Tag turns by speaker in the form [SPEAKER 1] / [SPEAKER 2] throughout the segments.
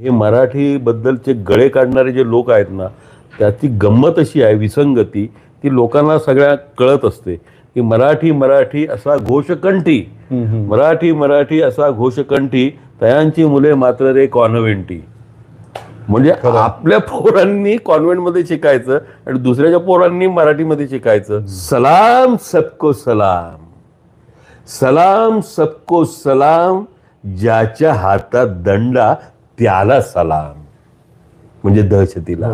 [SPEAKER 1] हे मराठी बद्दलचे गळे काढणारे जे लोक आहेत ना, त्याची गंमत अशी आहे, विसंगती ती लोकांना सगळ्या कळत असते की मराठी मराठी असा घोषकंठी, मराठी मराठी असा घोषकंठी, तयांची मुले मात्र रे कॉन्व्हेंटी. म्हणजे आपल्या पोरांनी कॉन्व्हेंटमध्ये शिकायचं आणि दुसऱ्याच्या पोरांनी मराठीमध्ये शिकायचं. सलाम सबको सलाम, सलाम सबको सलाम, ज्याच्या हातात दंडा त्याला सलाम. म्हणजे दहशतीला.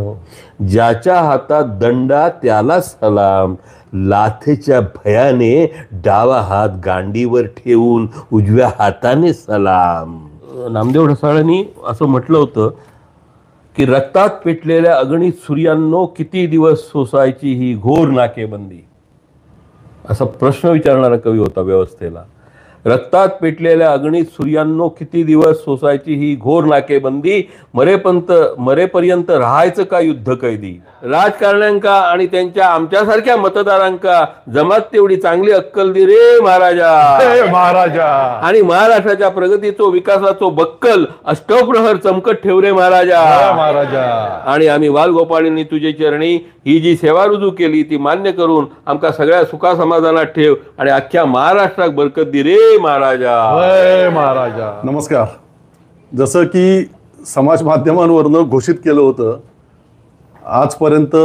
[SPEAKER 1] ज्याच्या हातात दंडा त्याला सलाम, लाथेच्या भयाने डावा हात गांडीवर ठेवून उजव्या हाताने सलाम. नामदेव ढसाळांनी असं म्हटलं होतं की रक्तात पेटलेल्या अगणित सूर्यांनो किती दिवस सोसायची ही घोर नाकेबंदी. असा प्रश्न विचारणारा कवी होता व्यवस्थेला. रक्तात पेटलेल्या अगणित सूर्यांनो किती दिवस सोसायची ही घोर नाकेबंदी, मरेपर्यंत राहायचं का युद्ध कैदी. राजकारण्यांका आणि त्यांच्या आमच्यासारख्या मतदारांका जमात तेवढी चांगली अक्कल दे रे महाराजा,
[SPEAKER 2] महाराजा.
[SPEAKER 1] आणि महाराष्ट्राच्या प्रगतीचो विकासाचो बक्कल अष्टप्रहर चमकत ठेव रे महाराजा,
[SPEAKER 2] महाराजा.
[SPEAKER 1] आणि आम्ही बालगोपाळांनी तुझे चरणी ही जी सेवा रुजू केली ती मान्य करून आमका सगळ्या सुखा समाधानात ठेव आणि अख्ख्या महाराष्ट्रात बरकत दे रे महाराजा.
[SPEAKER 2] महाराजा. नमस्कार. जसं की समाज माध्यमांवरनं घोषित केलं होतं, आजपर्यंत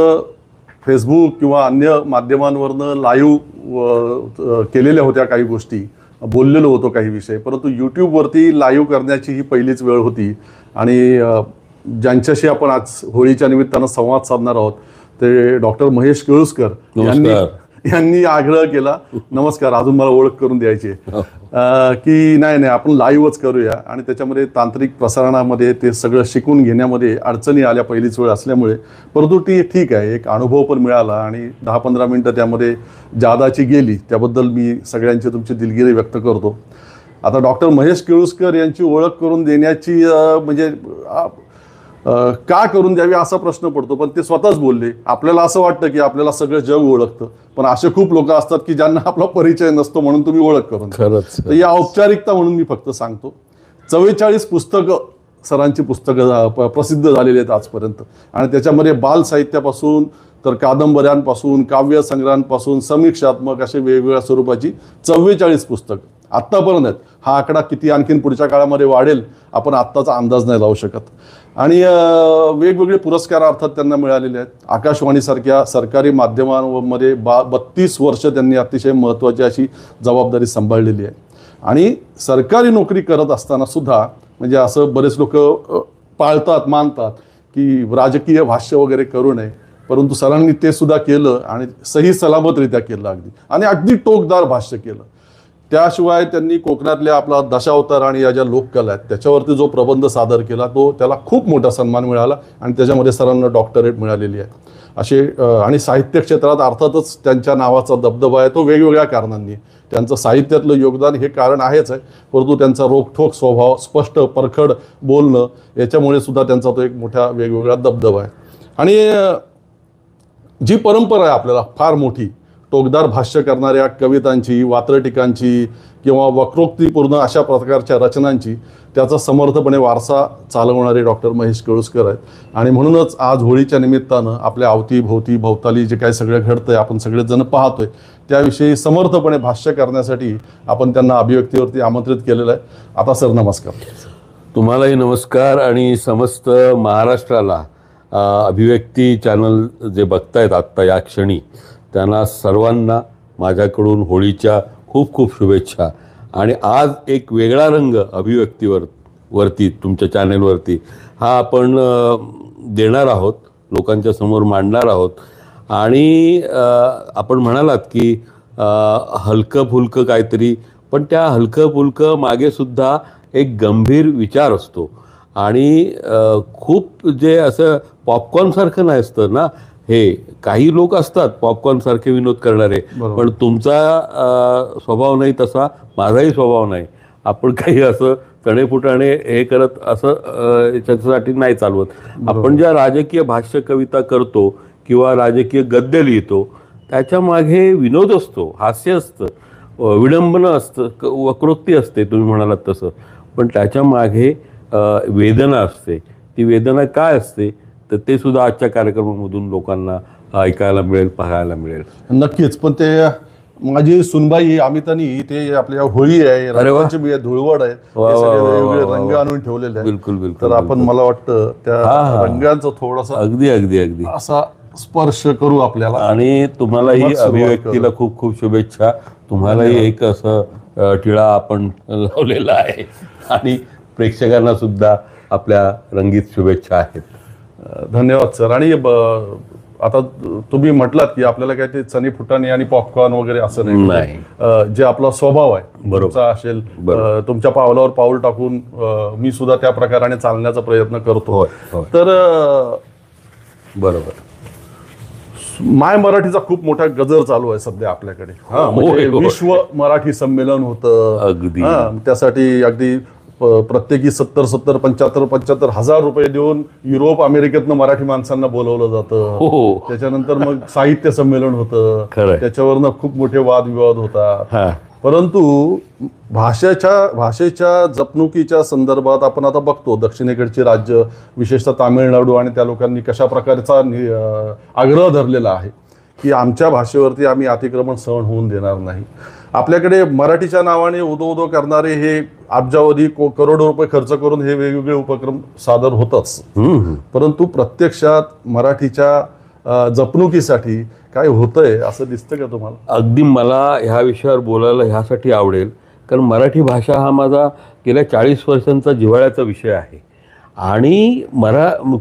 [SPEAKER 2] फेसबुक किंवा अन्य माध्यमांवरनं लाईव्ह केलेल्या होत्या काही गोष्टी, बोललेलो होतो काही विषय, परंतु यूट्यूबवरती लाईव्ह करण्याची ही पहिलीच वेळ होती. आणि ज्यांच्याशी आपण आज होळीच्या निमित्तानं संवाद साधणार आहोत ते डॉक्टर महेश केळुस्कर यांनी आग्रह केला, नमस्कार, अजून मला ओळख करून द्यायची की नाही आपण लाईव्हच करूया. आणि त्याच्यामध्ये तांत्रिक प्रसारणामध्ये ते सगळं शिकून घेण्यामध्ये अडचणी आल्या पहिलीच वेळ असल्यामुळे, परंतु ती ठीक आहे, एक अनुभव पण मिळाला आणि 10-15 मिनटं त्यामध्ये जादाची गेली, त्याबद्दल मी सगळ्यांची तुमची दिलगिरी व्यक्त करतो. आता डॉक्टर महेश केळुस्कर यांची ओळख करून देण्याची म्हणजे का करून द्यावी असा प्रश्न पडतो, पण ते स्वतःच बोलले. आपल्याला असं वाटतं की आपल्याला सगळं जग ओळखतं, पण असे खूप लोक असतात की ज्यांना आपला परिचय नसतो, म्हणून तुम्ही ओळख करून द्या. तर या औपचारिकता म्हणून मी फक्त सांगतो. 44 पुस्तकं सरांची पुस्तकं प्रसिद्ध झालेली आहेत आजपर्यंत, आणि त्याच्यामध्ये बाल साहित्यापासून तर कादंबऱ्यांपासून काव्य संग्रहांपासून समीक्षात्मक असे वेगवेगळ्या स्वरूपाची 44 पुस्तकं आत्तापर्यंत आहेत. हा आकडा किती आणखीन पुढच्या काळामध्ये वाढेल आपण आत्ताचा अंदाज नाही लावू शकत. आणि वेगवेगळे पुरस्कार अर्थात त्यांना मिळालेले आहेत. आकाशवाणीसारख्या सरकारी माध्यमांमध्ये 32 वर्ष त्यांनी अतिशय महत्त्वाची अशी जबाबदारी सांभाळलेली आहे. आणि सरकारी नोकरी करत असताना सुद्धा म्हणजे असं बरेच लोक पाळतात, मानतात की राजकीय भाष्य वगैरे करू नये, परंतु सरांनी ते सुद्धा केलं आणि सही सलामतरित्या केलं अगदी, आणि अगदी टोकदार भाष्य केलं. त्याशिवाय त्यांनी कोकणातल्या आपला दशावतार आणि या ज्या लोककला आहेत त्याच्यावरती जो प्रबंध सादर केला तो त्याला खूप मोठा सन्मान मिळाला, आणि त्याच्यामध्ये सरांना डॉक्टरेट मिळालेली आहे. असे आणि साहित्य क्षेत्रात अर्थातच त्यांच्या नावाचा दबदबा आहे, तो वेगवेगळ्या कारणांनी. त्यांचं साहित्यातलं योगदान हे कारण आहेच आहे, परंतु त्यांचा रोखठोक स्वभाव, स्पष्ट परखड बोलणं, याच्यामुळे सुद्धा त्यांचा तो एक मोठा वेगवेगळा दबदबा आहे. आणि जी परंपरा आहे आपल्याला फार मोठी, टोकदार भाष्य करणाऱ्या कवितांची, वात्रटिकांची किंवा वक्रोक्तीपूर्ण अशा प्रकारच्या रचनांची, त्याचा समर्थपणे वारसा चालवणारे डॉक्टर महेश केळुस्कर आहेत. आणि म्हणूनच आज होळीच्या निमित्तानं आपल्या अवतीभोवती भोवताली जे काही सगळं घडतंय, आपण सगळेजण पाहतोय, त्याविषयी समर्थपणे भाष्य करण्यासाठी आपण त्यांना अभिव्यक्तीवरती आमंत्रित केलेलं आहे. आता सर नमस्कार.
[SPEAKER 1] तुम्हालाही नमस्कार, आणि समस्त महाराष्ट्राला अभिव्यक्ती चॅनल जे बघतायत आत्ता या क्षणी, त्यांना सर्वांना माझ्याकडून होळीच्या खूप खूप शुभेच्छा. आणि आज एक वेगळा रंग अभिव्यक्तीवरती तुमच्या चॅनेलवरती हा आपण देणार आहोत, लोकांच्या समोर मांडणार आहोत. आणि आपण म्हणालात की हलकं फुलकं काहीतरी, पण त्या हलकं फुलकं मागे सुद्धा एक गंभीर विचार असतो. आणि खूप जे असं पॉपकॉर्नसारखं नाही असतं ना, हे काही लोक असतात पॉपकॉर्न सारखे विनोद करणारे, पण तुमचा स्वभाव नाही तसा, माझाही स्वभाव नाही. आपण काही असं चणेफुटाणे हे करत असं त्याच्यासाठी नाही चालवत. आपण ज्या राजकीय भाष्य कविता करतो किंवा राजकीय गद्य लिहितो त्याच्या मागे विनोद असतो, हास्य असतं, विडंबना असतं, वक्रोक्ती असते, तुम्ही म्हणालात तसं, पण त्याच्या मागे वेदना असते, ती वेदना काय असते तर ते सुद्धा आजच्या कार्यक्रमामधून लोकांना ऐकायला मिळेल, पाहायला मिळेल.
[SPEAKER 2] नक्कीच. पण ते माझी सुनबाई अमितानी ते आपल्या होळी आहे, रंगांची बी आहे, धुळवड आहे, हे सगळे वेगवेगळे रंग आणून ठेवलेले आहेत.
[SPEAKER 1] बिलकुल बिलकुल.
[SPEAKER 2] तर आपण मला वाटतं त्या रंगांचा थोडासा
[SPEAKER 1] अगदी अगदी अगदी
[SPEAKER 2] असा स्पर्श करू आपल्याला.
[SPEAKER 1] आणि तुम्हालाही अभिव्यक्तीला खूप खूप शुभेच्छा. तुम्हालाही एक असं टिळा आपण लावलेला आहे आणि प्रेक्षकांना सुद्धा आपल्या रंगीत शुभेच्छा आहेत.
[SPEAKER 2] धन्यवाद सर. आणि आता तुम्ही म्हटलात की आपल्याला काय ते चणी फुटाणे आणि पॉपकॉर्न वगैरे असं नाही, जे आपला स्वभाव आहे तुमचा असेल, तुमच्या पावलावर पाऊल टाकून मी सुद्धा त्या प्रकाराने चालण्याचा प्रयत्न करतो. तर
[SPEAKER 1] बरोबर,
[SPEAKER 2] माय मराठीचा खूप मोठा गजर चालू आहे सध्या आपल्याकडे. म्हणजे विश्व मराठी संमेलन होतं
[SPEAKER 1] अगदी.
[SPEAKER 2] त्यासाठी अगदी प्रत्येकी 70,000, 75,000 हजार रुपये देऊन युरोप अमेरिकेतनं मराठी माणसांना बोलवलं जातं. त्याच्यानंतर मग साहित्य संमेलन होतं, त्याच्यावरनं खूप मोठे वादविवाद होता. परंतु भाषेच्या जपणुकीच्या संदर्भात आपण आता बघतो दक्षिणेकडची राज्य, विशेषतः तामिळनाडू, आणि त्या लोकांनी कशा प्रकारचा आग्रह धरलेला आहे की आमच्या भाषेवरती आम्ही अतिक्रमण सहन होऊन देणार नाही. आपल्याकडे मराठीच्या नावाने उदो करणारे हे अब्जावधी करोडो रुपये खर्च करून हे वेगवेगळे उपक्रम सादर होतच, परंतु प्रत्यक्षात मराठीच्या जपणुकीसाठी काय होतंय असं दिसतं का तुम्हाला?
[SPEAKER 1] अगदी मला ह्या विषयावर बोलायला ह्यासाठी आवडेल कारण मराठी भाषा हा माझा गेल्या 40 वर्षांचा जिव्हाळ्याचा विषय आहे. आणि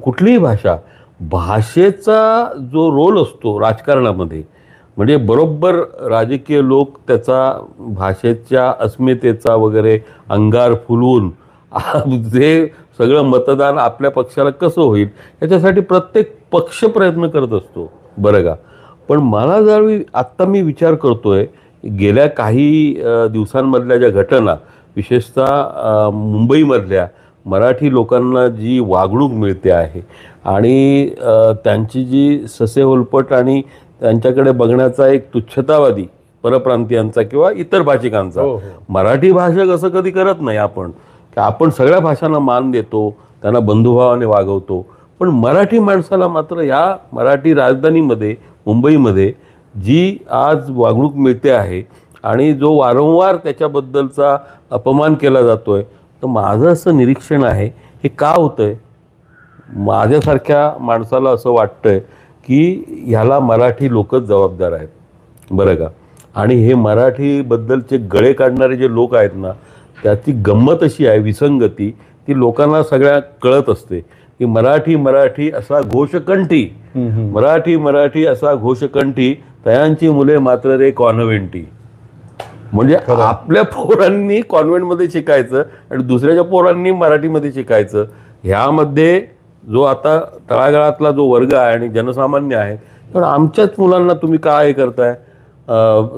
[SPEAKER 1] कुठलीही भाषेचा जो रोल असतो राजकारणामध्ये, म्हणजे बरोबर राजकीय लोक त्याचा भाषेच्या अस्मितेचा वगैरे अंगार फुलवून जे सगळं मतदान आपल्या पक्षाला कसं होईल याच्यासाठी प्रत्येक पक्ष प्रयत्न करत असतो, बरं का. पण मला आत्ता मी विचार करतोय गेल्या काही दिवसांमधल्या ज्या घटना, विशेषतः मुंबईमधल्या मराठी लोकांना जी वागणूक मिळते आहे आणि त्यांची जी ससेहोलपट आणि त्यांच्याकडे बघण्याचा एक तुच्छतावादी परप्रांतीयांचा किंवा इतर भाषिकांचा, मराठी भाषक असं कधी करत नाही आपण सगळ्या भाषांना मान देतो, त्यांना बंधुभावाने वागवतो. पण मराठी माणसाला मात्र या मराठी राजधानीमध्ये मुंबईमध्ये जी आज वागणूक मिळते आहे आणि जो वारंवार त्याच्याबद्दलचा अपमान केला जातोय, तर माझं असं निरीक्षण आहे हे का होतंय. माझ्यासारख्या माणसाला असं वाटतंय की ह्याला मराठी लोकच जबाबदार आहेत, बरं का. आणि हे मराठीबद्दलचे गळे काढणारे जे लोक आहेत ना, त्याची गंमत अशी आहे, विसंगती, ती लोकांना सगळ्या कळत असते की मराठी असा घोषकंठी, मराठी असा घोषकंठी, तयांची मुले मात्र रे कॉन्व्हेंटी. म्हणजे आपल्या पोरांनी कॉन्व्हेंटमध्ये शिकायचं आणि दुसऱ्याच्या पोरांनी मराठीमध्ये शिकायचं. ह्यामध्ये जो आता तळागाळातला जो वर्ग आहे आणि जनसामान्य आहे, तर आमच्याच मुलांना तुम्ही काय करताय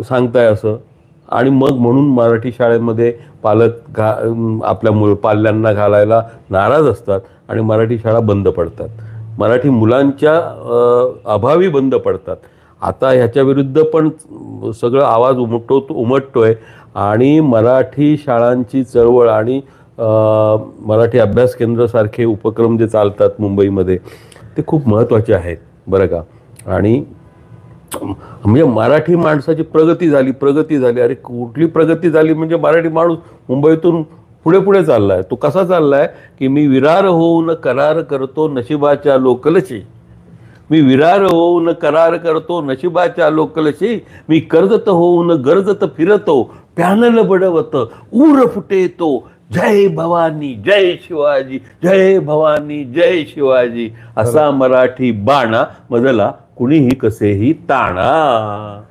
[SPEAKER 1] सांगताय असं. आणि मग म्हणून मराठी शाळेमध्ये पालक आपल्या पाल्यांना घालायला नाराज असतात आणि मराठी शाळा बंद पडतात, मराठी मुलांच्या अभावी बंद पडतात. आता ह्याच्या विरुद्ध पण सगळं आवाज उमटतोय आणि मराठी शाळांची चळवळ आणि मराठी अभ्यास केंद्रासारखे उपक्रम जे चालतात मुंबईमध्ये ते खूप महत्त्वाचे आहेत, बरं का. आणि म्हणजे मराठी माणसाची प्रगती झाली. अरे कुठली प्रगती झाली म्हणजे मराठी माणूस मुंबईतून पुढे चाललाय. तो कसा चाललाय की मी विरार होऊन करार करतो नशिबाच्या लोकलशी, मी विरार होऊन करार करतो नशिबाच्या लोकलशी, मी कर्जत होऊन गरजत फिरतो पॅनल बडवत ऊर फुटेतो जय भवानी जय शिवाजी, जय भवानी जय शिवाजी, असा मराठी बाणा मजला कुणीही कसेही ताणा.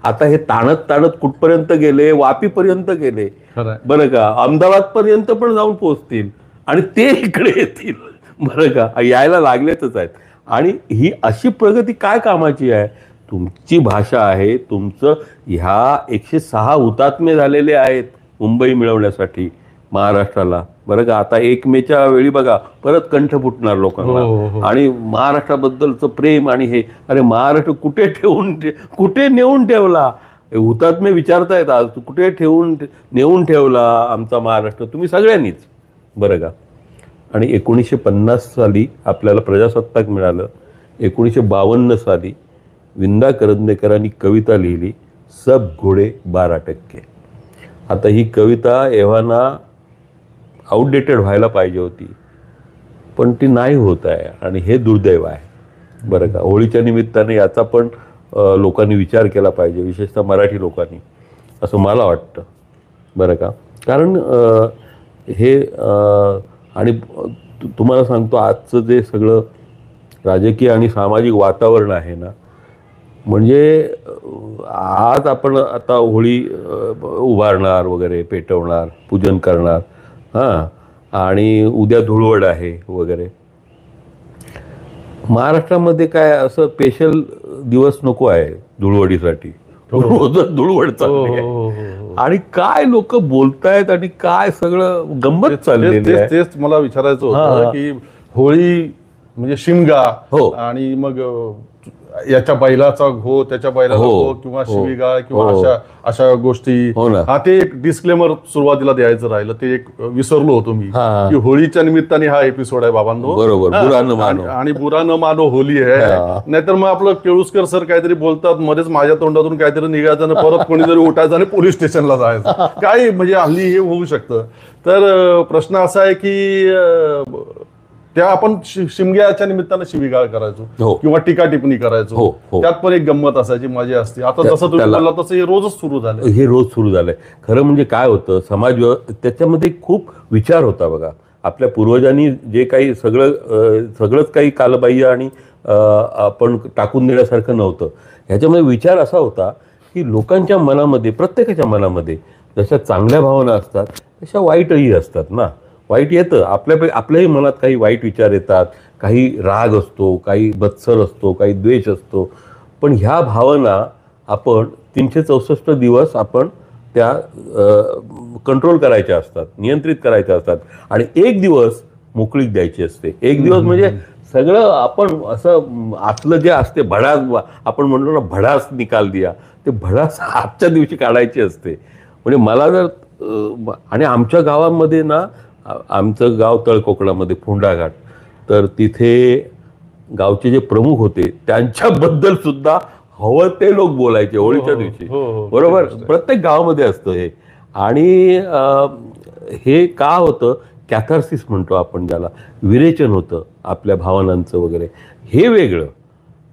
[SPEAKER 1] आता हे ताणत कुठपर्यंत गेले, वापीपर्यंत गेले, बरं का, अहमदाबाद पर्यंत पण जाऊन पोहोचतील आणि ते इकडे येतील, बरं का, यायला लागलेच आहेत. आणि ही अशी प्रगती काय कामाची आहे. तुमची भाषा आहे, तुमचं ह्या 106 हुतात्मे झालेले आहेत मुंबई मिळवण्यासाठी महाराष्ट्राला, बरं का. आता 1 मेच्या वेळी बघा परत कंठ फुटणार लोकांना. आणि महाराष्ट्राबद्दलचं प्रेम आणि हे, अरे महाराष्ट्र कुठे नेऊन ठेवला, हुतात्मे विचारतायत आज, कुठे नेऊन ठेवला आमचा महाराष्ट्र तुम्ही सगळ्यांनीच, बरं का. आणि 1950 साली आपल्याला प्रजासत्ताक मिळालं. 1952 साली विंदा करंदीकरांनी कविता लिहिली, सब घोडे 12%. आता ही कविता एव्हाना आउटडेटेड व्हायला पाहिजे होती, पण ती नाही होत आहे आणि हे दुर्दैव आहे बरं का. होळीच्या निमित्ताने याचा पण लोकांनी विचार केला पाहिजे, विशेषतः मराठी लोकांनी, असं मला वाटतं बरं का. कारण हे आणि तुम्हाला सांगतो, आजचं जे सगळं राजकीय आणि सामाजिक वातावरण आहे ना, म्हणजे आज आपण आता होळी उभारणार वगैरे, पेटवणार, पूजन करणार, हां, आणि उद्या धुळवड आहे वगैरे. महाराष्ट्रामध्ये काय असं स्पेशल दिवस नको आहे धुळवडीसाठी, रोजच धुळवड चालली आहे. आणि काय लोक बोलतायत आणि काय सगळं गंमत चाललेली आहे.
[SPEAKER 2] तेच मला विचारायचं होतं की होळी म्हणजे शिमगा,
[SPEAKER 1] हो,
[SPEAKER 2] आणि मग याच्या बैलाचा घो, त्याच्या बैलाचा घो, किंवा शिवीगाळ किंवा अशा गोष्टी. हा, ते एक डिस्क्लेमर सुरुवातीला द्यायचं राहिलं, ते एक विसरलो होतो मी, की होळीच्या निमित्ताने हा एपिसोड आहे बाबांनो.
[SPEAKER 1] बरोबर, बुरा न मानो.
[SPEAKER 2] आणि बुरा न मानो होली आहे. नाहीतर मग आपलं केळुसकर सर काहीतरी बोलतात, मध्येच माझ्या तोंडातून काहीतरी निघायचं आणि परत कोणीतरी उठायचं आणि पोलीस स्टेशनला जायचं. काय म्हणजे हल्ली हे होऊ शकतं. तर प्रश्न असा आहे की त्या आपण शिमग्याच्या निमित्तानं शिवीगाळ करायचो किंवा टीका टिप्पणी करायचो, त्यात पण एक गंमत असायची, मजा असते. आता जसं तुम्ही बोलला तसं हे रोजच सुरू झालं.
[SPEAKER 1] हे रोज सुरू झालंय. खरं म्हणजे काय होतं, समाज त्याच्यामध्ये खूप विचार होता बघा. आपल्या पूर्वजांनी जे काही सगळंच काही कालबाह्य आणि आपण टाकून देण्यासारखं नव्हतं. ह्याच्यामध्ये विचार असा होता की लोकांच्या मनामध्ये, प्रत्येकाच्या मनामध्ये जशा चांगल्या भावना असतात तशा वाईटही असतात ना. वाईट येतं, आपल्याही मनात काही वाईट विचार येतात, काही राग असतो, काही बत्सर असतो, काही द्वेष असतो. पण ह्या भावना आपण 364 दिवस आपण त्या कंट्रोल करायच्या असतात, नियंत्रित करायच्या असतात. आणि एक दिवस मोकळीक द्यायची असते. एक दिवस म्हणजे सगळं आपण असं आतलं जे असते भडास, आपण म्हणतो ना भडास निकाल दिया, ते भडास आजच्या दिवशी काढायची असते. म्हणजे मला जर आणि आमच्या गावामध्ये ना, आमचं गाव तळकोकणामध्ये फोंडाघाट, तर तिथे गावचे जे प्रमुख होते त्यांच्याबद्दल सुद्धा हवं ते लोक बोलायचे होळीच्या दिवशी. बरोबर, प्रत्येक गावामध्ये असतं हे. आणि हे का होतं, कॅथार्सिस म्हणतो आपण ज्याला, विरेचन होतं आपल्या भावनांचं वगैरे, हे वेगळं.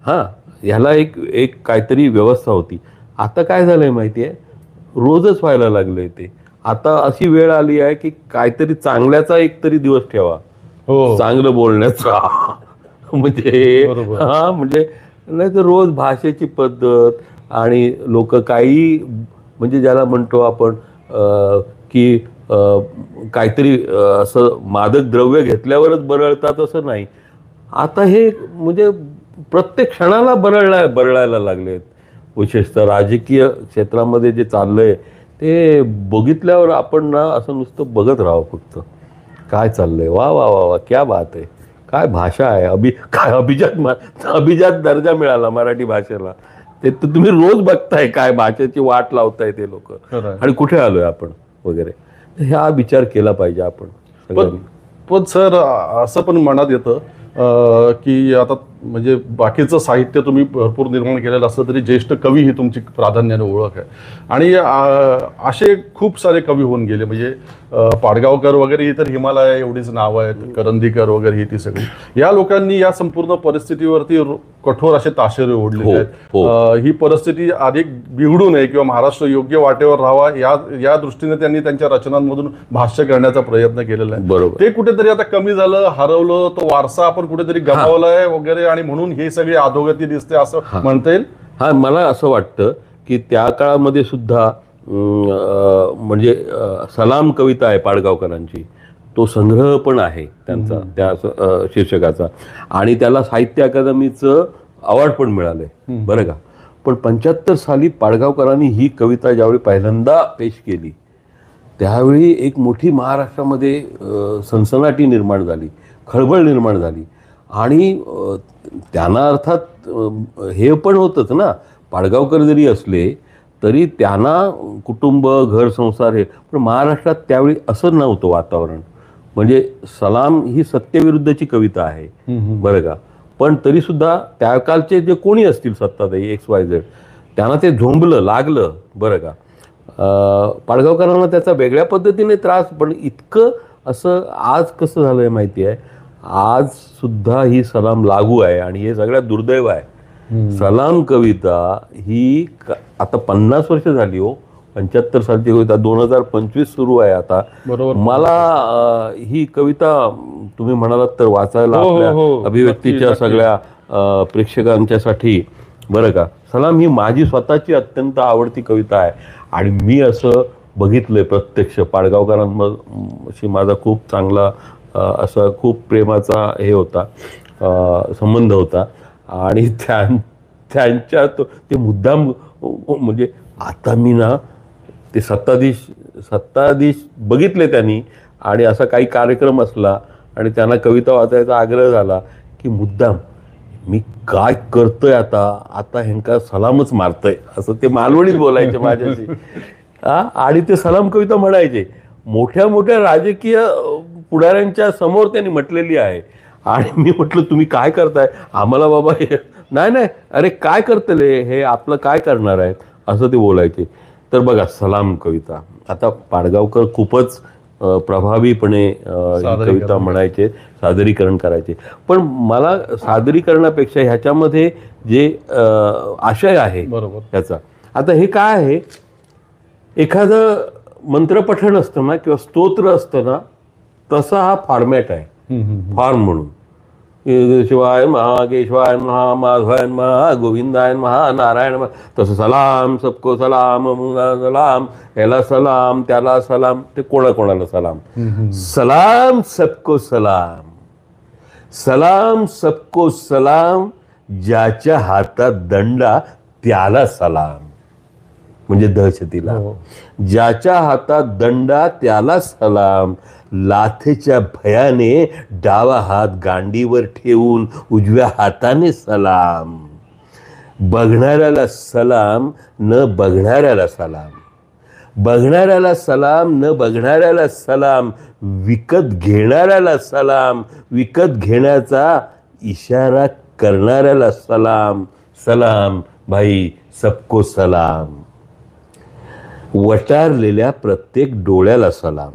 [SPEAKER 1] हां, ह्याला एक काहीतरी व्यवस्था होती. आता काय झालंय माहिती आहे, रोजच व्हायला लागलंय ते. आता अशी वेळ आली आहे की काहीतरी चांगल्याचा एक तरी दिवस ठेवा, चांगलं बोलण्याचा. म्हणजे म्हणजे नाही तर रोज भाषेची पद्धत आणि लोक काही म्हणजे ज्याला म्हणतो आपण की काहीतरी असं मादक द्रव्य घेतल्यावरच बरळतात असं नाही. आता हे म्हणजे प्रत्येक क्षणाला बरळायला लागलेत. विशेषतः राजकीय क्षेत्रामध्ये जे चाललंय ते बघितल्यावर आपण ना असं नुसतं बघत राहावं फक्त, काय चाललंय. वा वा वा वा, क्या बात आहे, काय भाषा आहे. काय अभिजात दर्जा मिळाला मराठी भाषेला. ते तर तुम्ही रोज बघताय, काय भाषेची वाट लावताय ते लोक, आणि कुठे आलोय आपण वगैरे. हा विचार केला पाहिजे आपण.
[SPEAKER 2] पण सर, असं पण मनात येतं की आता म्हणजे बाकीचं साहित्य तुम्ही भरपूर निर्माण केलेलं असलं तरी ज्येष्ठ कवी ही तुमची प्राधान्याने ओळख आहे. आणि असे खूप सारे कवी होऊन गेले, म्हणजे पाडगावकर वगैरे ही तर हिमालय एवढीच नावं आहेत, करंदीकर वगैरे ही ती सगळी. या लोकांनी या संपूर्ण परिस्थितीवरती कठोर असे ताशेरे ओढलेले आहेत. ही परिस्थिती अधिक बिघडू नये किंवा महाराष्ट्र योग्य वाटेवर राहावा या दृष्टीने त्यांनी त्यांच्या रचनांमधून भाष्य करण्याचा प्रयत्न केलेला आहे. बरोबर, ते कुठेतरी आता कमी झालं, हरवलं, तो वारसा आपण कुठेतरी गमावलाय वगैरे, आणि म्हणून ही सगळी अधोगती दिसते असं म्हणता येईल.
[SPEAKER 1] हा, मला असं वाटतं की त्या काळामध्ये सुद्धा म्हणजे सलाम कविता आहे पाडगावकरांची, तो संग्रह पण आहे त्यांचा त्या शीर्षकाचा, आणि त्याला साहित्य अकादमीचं अवॉर्ड पण मिळालंय बरं का. पण 75 साली पाडगावकरांनी ही कविता ज्यावेळी पहिल्यांदा पेश केली त्यावेळी एक मोठी महाराष्ट्रामध्ये सनसनाटी निर्माण झाली, खळबळ निर्माण झाली. आणि त्यांना अर्थात हे पण होतंच ना, पाडगावकर जरी असले तरी त्यांना कुटुंब, घर, संसार हे, पण महाराष्ट्रात त्यावेळी असं नव्हतं वातावरण. म्हणजे सलाम ही सत्यविरुद्धची कविता आहे, बरं का. पण तरी सुद्धा त्या कालचे जे कोणी असतील सत्ताधारी XYZ त्यांना ते झोंबलं लागलं, बरं का. पाडगावकरांना त्याचा वेगळ्या पद्धतीने त्रास, पण इतकं असं आज कसं झालंय माहिती आहे, आज सुद्धा ही सलाम लागू आहे. आणि हे सगळ्यात दुर्दैव आहे. सलाम कविता ही आता 50 वर्ष झाली हो. 75 सालची कविता, 2025 सुरू आहे आता.
[SPEAKER 2] बरोबर.
[SPEAKER 1] मला ही कविता तुम्ही म्हणालात तर वाचायला आपल्या अभिव्यक्तीच्या सगळ्या प्रेक्षकांच्यासाठी, बरं का. सलाम ही माझी स्वतःची अत्यंत आवडती कविता आहे. आणि मी असं बघितलंय प्रत्यक्ष, पाडगावकरांशी माझा खूप चांगला असा खूप प्रेमाचा हे होता, संबंध होता. आणि त्यांच्या ते मुद्दाम, म्हणजे आता मी ना ते सत्ताधीश बघितले त्यांनी. आणि असा काही कार्यक्रम असला आणि त्यांना कविता वाचायचा आग्रह झाला की मुद्दाम मी काय करतोय आता ह्यांका सलामच मारतोय असं ते मालवणीत बोलायचे माझ्याशी. आणि ते सलाम कविता म्हणायचे. मोठ्या मोठ्या राजकीय पुढाऱ्यांच्या समोर त्यांनी म्हटलेली आहे. आणि मी म्हटलं तुम्ही काय करताय आम्हाला बाबा, हे नाही अरे काय करतले हे, आपलं काय करणार आहे असं ते बोलायचे. तर बघा सलाम कविता, आता पाडगावकर खूपच प्रभावीपणे कविता म्हणायचे, सादरीकरण करायचे. पण मला सादरीकरणापेक्षा ह्याच्यामध्ये जे आशय आहे ह्याचा, आता हे काय आहे, एखादं मंत्रपठण असतं ना किंवा स्तोत्र असतं ना, तसा हा फॉर्मॅट आहे. फॉर्म म्हणून शिवाय महा, केशवाय महा, माधवाय महा, गोविंदाय महा, नारायण महा, तसं सलाम, सबको सलाम, सलाम, याला सलाम, त्याला सलाम, ते कोणाकोणाला सलाम. सलाम सबको सलाम, सलाम सबको सलाम, ज्याच्या हातात दंडा त्याला सलाम. म्हणजे दहशतीला, ज्याच्या हातात दंडा त्याला सलाम, लाथेच्या भयाने डावा हात गांडीवर ठेवून उजव्या हाताने सलाम. बघणाऱ्याला सलाम न बघणाऱ्याला सलाम, बघणाऱ्याला सलाम न बघणाऱ्याला सलाम, विकत घेणाऱ्याला सलाम, विकत घेण्याचा इशारा करणाऱ्याला सलाम. सलाम भाई सबको सलाम. वटारलेल्या प्रत्येक डोळ्याला सलाम,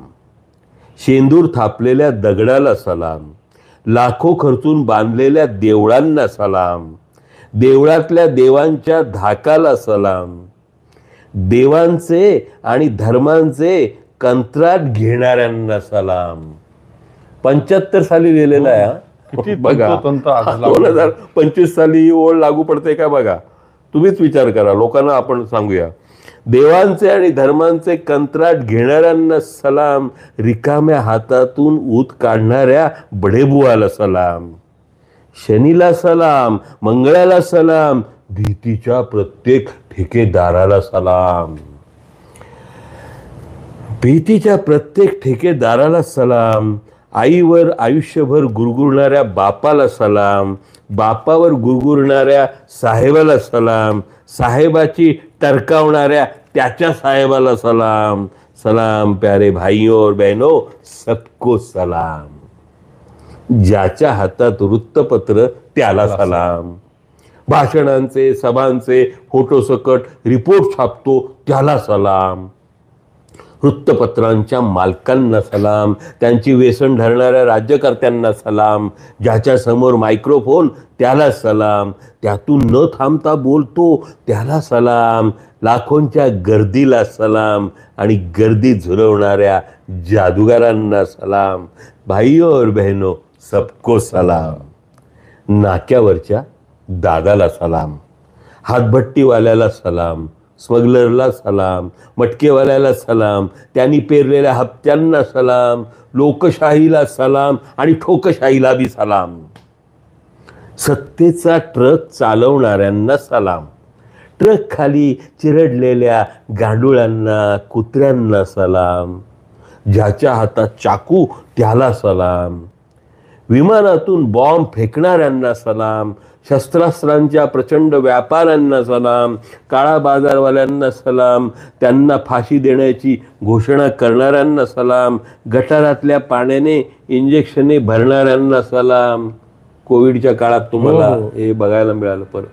[SPEAKER 1] शेंदूर थापलेल्या दगडाला सलाम, लाखो खर्चून बांधलेल्या देवळांना सलाम, देवळातल्या देवांच्या धाकाला सलाम, देवांचे आणि धर्मांचे कंत्राट घेणाऱ्यांना सलाम. 75 साली लिहिलेला आहे बघा. 2025 साली ही ओळ लागू पडते का बघा, तुम्हीच विचार करा. लोकांना आपण सांगूया, देवांचे आणि धर्मांचे कंत्राट घेणाऱ्यांना सलाम, रिकाम्या हातातून ऊत काढणाऱ्या बडेबुवाला सलाम, शनीला सलाम, मंगळाला सलाम, भीतीच्या प्रत्येक ठेकेदाराला सलाम, भीतीच्या प्रत्येक ठेकेदाराला सलाम, आईवर आयुष्यभर गुरगुरणाऱ्या बापाला सलाम, बापावर गुरगुरणाऱ्या साहेबाला सलाम, साहेबाची टरकावणाऱ्या त्याच्या साहेबाला सलाम. सलाम प्यारे भाइयों और बहनों, सबको सलाम. ज्याच्या हातात वृत्तपत्र त्याला सलाम, भाषणांचे सभांचे फोटो सकट रिपोर्ट छापतो त्याला सलाम, वृत्तपत्रांच्या मालकांना सलाम, त्यांची व्यसन धरणाऱ्या राज्यकर्त्यांना सलाम, ज्याच्या समोर मायक्रोफोन त्याला सलाम, त्यातून न थांबता बोलतो त्याला सलाम, लाखोंच्या गर्दीला सलाम आणि गर्दी झुरवणाऱ्या जादूगारांना सलाम. भाइयों और बहनों, सबको सलाम. नाक्यावरच्या दादाला सलाम, हातभट्टीवाल्याला सलाम, स्मगलरला सलाम, मटकेवाल्याला सलाम, त्यांनी पेरलेल्या हप्त्यांना सलाम, लोकशाहीला सलाम आणि ठोकशाहीला बी सलाम, सत्तेचा ट्रक चालवणाऱ्यांना सलाम, ट्रक खाली चिरडलेल्या गांडुळांना कुत्र्यांना सलाम, ज्याच्या हातात चाकू त्याला सलाम, विमानातून बॉम्ब फेकणाऱ्यांना सलाम, शस्त्रास्त्रांच्या प्रचंड व्यापाऱ्यांना सलाम, काळा बाजारवाल्यांना सलाम, त्यांना फाशी देण्याची घोषणा करणाऱ्यांना सलाम, गटारातल्या पाण्याने इंजेक्शने भरणाऱ्यांना सलाम. कोविडच्या काळात तुम्हाला हे बघायला मिळालं परत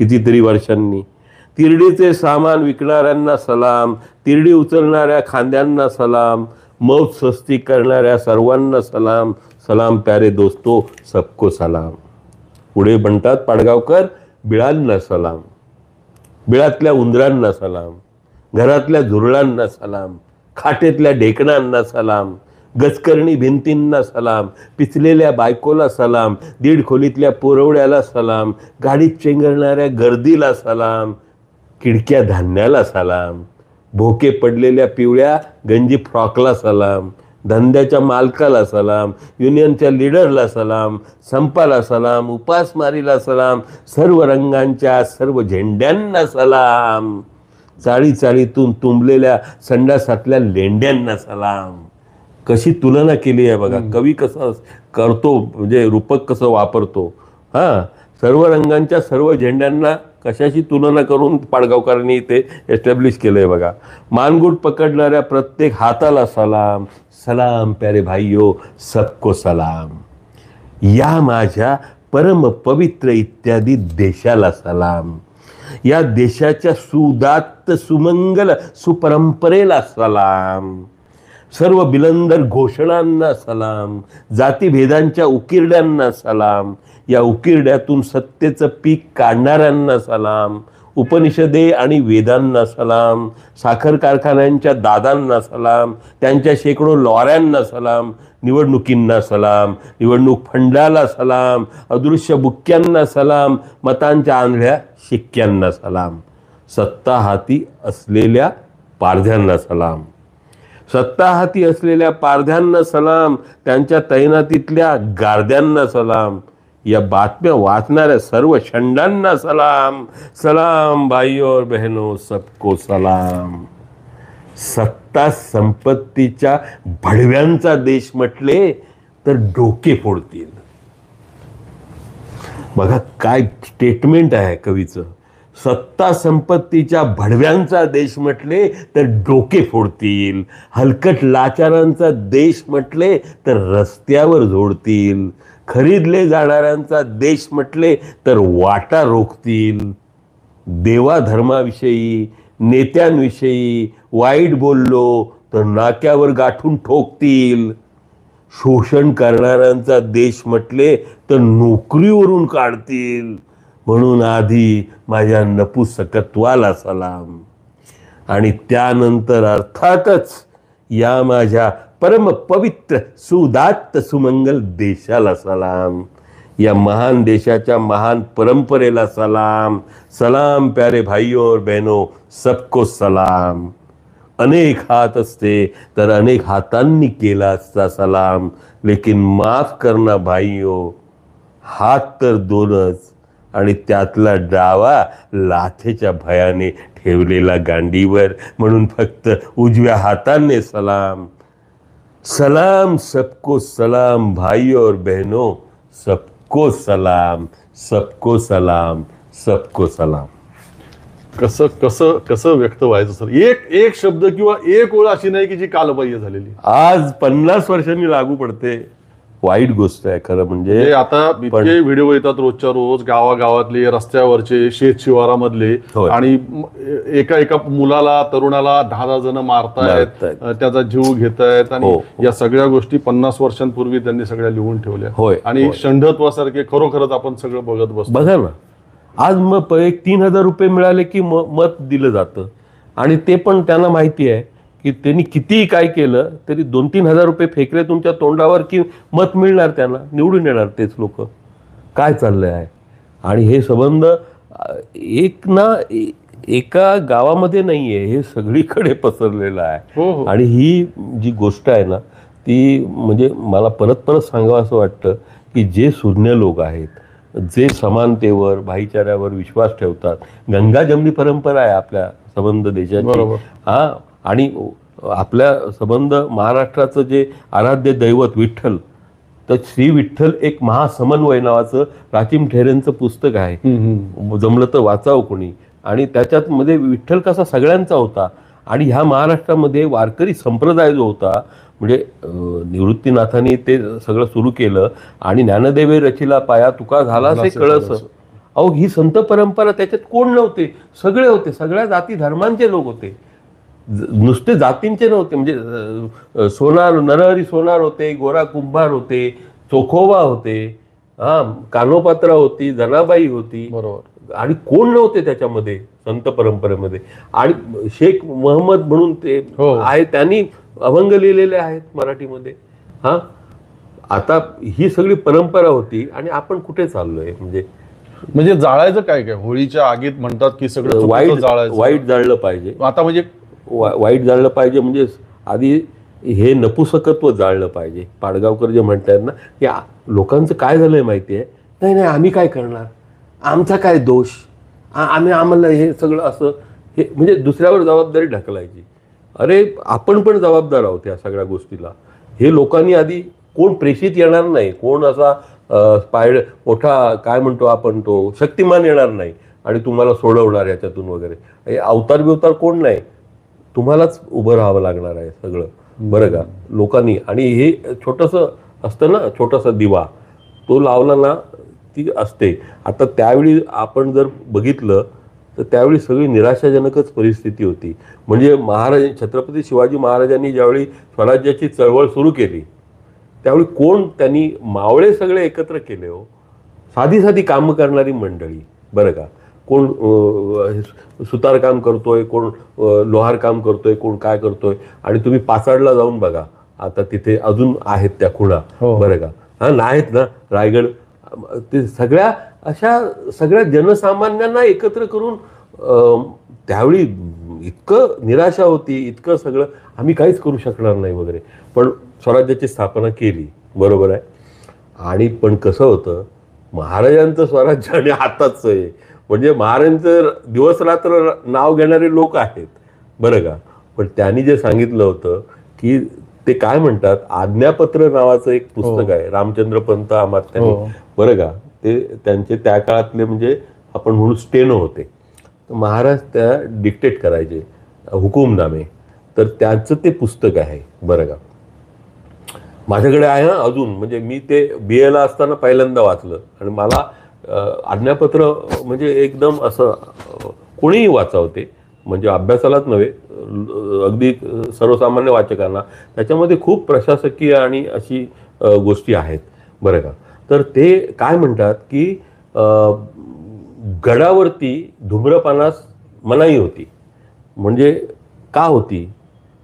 [SPEAKER 1] कितीतरी वर्षांनी. तिरडीचे सामान विकणाऱ्यांना सलाम, तिरडी उचलणाऱ्या खांद्यांना सलाम, मौत सस्ती करणाऱ्या सर्वांना सलाम. सलाम प्यारे दोस्तो, सबको सलाम. पुढे म्हणतात पाडगावकर, बिळांना सलाम, बिळातल्या उंदरांना सलाम, घरातल्या झुरळांना सलाम, खाटेतल्या ढेकणांना सलाम, गचकरणी भिंतींना सलाम, पिचलेल्या बायकोला सलाम, दीड खोलीतल्या पुरवड्याला सलाम, गाडीत चेंगरणाऱ्या गर्दीला सलाम, खिडक्या धान्याला सलाम, भोके पडलेल्या पिवळ्या गंजी फ्रॉकला सलाम, धंद्याच्या मालकाला सलाम, युनियनच्या लीडरला सलाम, संपाला सलाम, उपासमारीला सलाम, सर्व रंगांच्या सर्व झेंड्यांना सलाम, चाळी चाळीतून तुंबलेल्या संडासातल्या लेंड्यांना सलाम. कशी तुलना केली आहे बघा, कवी कसं करतो, म्हणजे रूपक कसं वापरतो. सर्व रंगांच्या सर्व झेंड्यांना कशाची तुलना करून पाडगावकरांनी इथे एस्टॅब्लिश केलंय बघा. मानगुट पकडणाऱ्या प्रत्येक हाताला सलाम, सलाम प्यारे भाईयो, सबको सलाम. या माझ्या परम पवित्र इत्यादी देशाला सलाम, या देशाच्या सुदात्त सुमंगल सुपरंपरेला सलाम, सर्व बिलंदर घोषणांना सलाम, जातीभेदांच्या उकिरड्यांना सलाम, या उकिरड्यातून सत्तेचं पीक काढणाऱ्यांना सलाम, उपनिषदे आणि वेदांना सलाम, साखर कारखान्यांच्या दादांना सलाम, त्यांच्या शेकडो लॉऱ्यांना सलाम, निवडणुकींना सलाम, निवडणूक फंडाला सलाम, अदृश्य बुक्क्यांना सलाम, मतांच्या आंधळ्या शिक्क्यांना सलाम, सत्ता हाती असलेल्या पारध्यांना सलाम, सत्ता हाती असलेल्या पारध्यांना सलाम, त्यांच्या तैनातीतल्या गारद्यांना सलाम, या बातम्या वाचणाऱ्या सर्व शंडांना सलाम. सलाम भाइयों और बहनों, सबको सलाम. सत्ता संपत्तीच्या भडव्यांचा देश म्हटले तर डोके फोडतील. बघा काय स्टेटमेंट आहे कवीचं. सत्ता संपत्तीच्या भडव्यांचा देश म्हटले तर डोके फोडतील, हलकट लाचारांचा देश म्हटले तर रस्त्यावर झोडतील, खरीदले जाणाऱ्यांचा देश म्हटले तर वाटा रोखतील, देवाधर्माविषयी नेत्यांविषयी वाईट बोललो तर नाक्यावर गाठून ठोकतील, शोषण करणाऱ्यांचा देश म्हटले तर नोकरीवरून काढतील. म्हणून आधी माझ्या नपुसकत्वाला सलाम, आणि त्यानंतर अर्थातच या माझ्या परम पवित्र सुदात्त सुमंगल देशाला सलाम, या महान देशाच्या महान परंपरेला सलाम. सलाम प्यारे भाइयों और बहनों, सबको सलाम. अनेक हात असते तर अनेक हातांनी केला असता सलाम, लेकिन माफ करना भाइयों, हात तर दोनच, आणि त्यातला डावा लाथेच्या भयाने ठेवलेला गांडीवर, म्हणून फक्त उजव्या हाताने सलाम. सलाम सबको सलाम भाइयों और बहनों, सबको सलाम, सबको सलाम, सबको सलाम.
[SPEAKER 2] कसं कसं कसं व्यक्त व्हायचं सर? एक शब्द किंवा एक ओळ अशी नाही की जी कालबाह्य झालेली.
[SPEAKER 1] आज 50 वर्षांनी लागू पडते. वाईट गोष्ट आहे खरं म्हणजे.
[SPEAKER 2] आता इतके व्हिडिओ येतात रोजच्या रोज, गावागावातले, रस्त्यावरचे, शेत शिवारामधले, आणि एका मुलाला, तरुणाला 10 जण मारतायत, त्याचा जीव घेतायत, आणि या सगळ्या गोष्टी 50 वर्षांपूर्वी त्यांनी सगळ्या लिहून ठेवल्या. आणि षंढत्वासारखे खरोखरच आपण सगळं बघत बसतो.
[SPEAKER 1] बघा ना, आज मग एक 3000 रुपये मिळाले की मत दिलं जातं, आणि ते पण त्यांना माहिती आहे की त्यांनी कितीही काय केलं तरी 2-3 हजार रुपये फेकले तुमच्या तोंडावर की मत मिळणार, त्यांना निवडून येणार तेच लोक. काय चाललंय आहे? आणि हे संबंध एका गावामध्ये नाहीये, हे सगळीकडे पसरलेलं आहे. आणि ही जी गोष्ट आहे ना, ती म्हणजे मला परत परत सांगावं असं वाटतं की जे सुज्ञ लोक आहेत, जे समानतेवर, भाईचाऱ्यावर विश्वास ठेवतात, गंगा जमनी परंपरा आहे आपल्या संबंध देशाची. आणि आपल्या संबंध महाराष्ट्राचं जे आराध्य दैवत विठ्ठल, तर श्री विठ्ठल एक महासमन्वय नावाचं राचिम ठेरेंचं पुस्तक आहे. जमलं तर वाचावं कोणी. आणि त्याच्यात मध्ये विठ्ठल कसा सगळ्यांचा होता. आणि ह्या महाराष्ट्रामध्ये वारकरी संप्रदाय जो होता, म्हणजे निवृत्तीनाथांनी ते सगळं सुरू केलं आणि ज्ञानदेवे रचिला पाया तुका झाला असे कळस. अहो ही संत परंपरा, त्याच्यात कोण नव्हते, सगळे होते, सगळ्या जाती धर्मांचे लोक होते, नुसते जातींचे नव्हते. म्हणजे सोनार नरहरी सोनार होते, गोरा कुंभार होते, चोखोबा होते, कानोपात्रा होती, जनाबाई होती,
[SPEAKER 2] बरोबर.
[SPEAKER 1] आणि कोण नव्हते त्याच्यामध्ये संत परंपरेमध्ये. आणि शेख मोहम्मद म्हणून ते आहे, त्यांनी अभंग लिहिलेले आहेत मराठीमध्ये. आता ही सगळी परंपरा होती आणि आपण कुठे चाललोय.
[SPEAKER 2] म्हणजे जाळायचं काय काय, होळीच्या आगीत म्हणतात की सगळं
[SPEAKER 1] वाईट जाळलं पाहिजे.
[SPEAKER 2] आता म्हणजे
[SPEAKER 1] वाईट जाळलं पाहिजे म्हणजे आधी हे नपुसकत्व जाळलं पाहिजे. पाडगावकर जे म्हणतात ना की लोकांचं काय झालंय माहितीये, नाही नाही आम्ही काय करणार, आमचा काय दोष, आम्हाला हे सगळं असं, हे म्हणजे दुसऱ्यावर जबाबदारी ढकलायची. अरे आपण पण जबाबदार आहोत या सगळ्या गोष्टीला. हे लोकांनी आधी, कोण प्रेषित येणार नाही, कोण असा मोठा काय म्हणतो आपण तो शक्तिमान येणार नाही आणि तुम्हाला सोडवणार याच्यातून वगैरे. हे अवतार बिवतार कोण नाही, तुम्हालाच उभं राहावं लागणार आहे सगळं, बरं का लोकांनी. आणि हे छोटंसं असतं ना, छोटासा दिवा तो लावला ना ती असते. आता त्यावेळी आपण जर बघितलं तर त्यावेळी सगळी निराशाजनकच परिस्थिती होती. म्हणजे छत्रपती शिवाजी महाराजांनी ज्यावेळी स्वराज्याची चळवळ सुरू केली त्यावेळी कोण, त्यांनी मावळे सगळे एकत्र केले हो, साधी साधी कामं करणारी मंडळी, बरं का. कोण सुतार काम करतोय, कोण लोहार काम करतोय, कोण काय करतोय. आणि तुम्ही पाचाडला जाऊन बघा, आता तिथे अजून आहेत त्या खुणा, बरं का. नाहीत ना रायगड. ते सगळ्या जनसामान्यांना एकत्र करून त्यावेळी इतकं निराशा होती, इतकं सगळं आम्ही काहीच करू शकणार नाही वगैरे. पण स्वराज्याची स्थापना केली, बरोबर आहे. आणि पण कसं होतं, महाराजांचं स्वराज्य आणि हाताचं आहे. म्हणजे महाराजांचं दिवस रात्र नाव घेणारे लोक आहेत, बरं का. पण त्यांनी जे सांगितलं होतं की ते काय म्हणतात, आज्ञापत्र नावाचं एक पुस्तक आहे, रामचंद्र पंत अमात्यांनी, बरं का. ते त्यांचे त्या काळातले म्हणजे आपण म्हणून स्टेनो होते. महाराज त्या डिक्टेट करायचे हुकुमनामे. तर त्याचं ते पुस्तक आहे, बरं का. माझ्याकडे आहे ना अजून. म्हणजे मी ते BA ला असताना पहिल्यांदा वाचलं आणि मला आज्ञापत्र म्हणजे एकदम असं कोणीही वाचावते, म्हणजे अभ्यासालाच नव्हे, अगदी सर्वसामान्य वाचकांना. त्याच्यामध्ये खूप प्रशासकीय आणि अशी गोष्टी आहेत, बरं का. तर ते काय म्हणतात की गडावरती धूम्रपानास मनाई होती. म्हणजे का होती,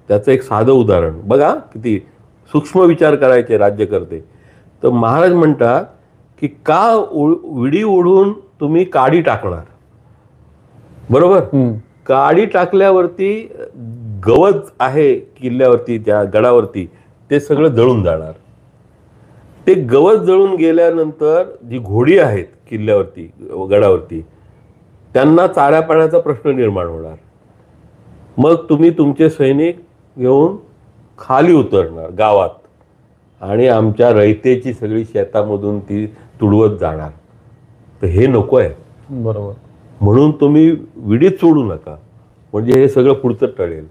[SPEAKER 1] त्याचं एक साधं उदाहरण बघा, किती सूक्ष्म विचार करायचे राज्यकर्ते. तर महाराज म्हणतात की का विडी ओढून तुम्ही काडी टाकणार, बरोबर. काडी टाकल्यावरती गवत आहे किल्ल्यावरती, त्या गडावरती, ते सगळं जळून जाणार. ते गवत जळून गेल्यानंतर जी घोडी आहेत किल्ल्यावरती, गडावरती, त्यांना चाऱ्या पाण्याचा प्रश्न निर्माण होणार. मग तुम्ही तुमचे सैनिक घेऊन खाली उतरणार गावात आणि आमच्या रयतेची सगळी शेतामधून ती तुडवत जाणार. तर हे नको आहे,
[SPEAKER 2] बरोबर.
[SPEAKER 1] म्हणून तुम्ही विडीत सोडू नका, म्हणजे हे सगळं पुढचं टळेल.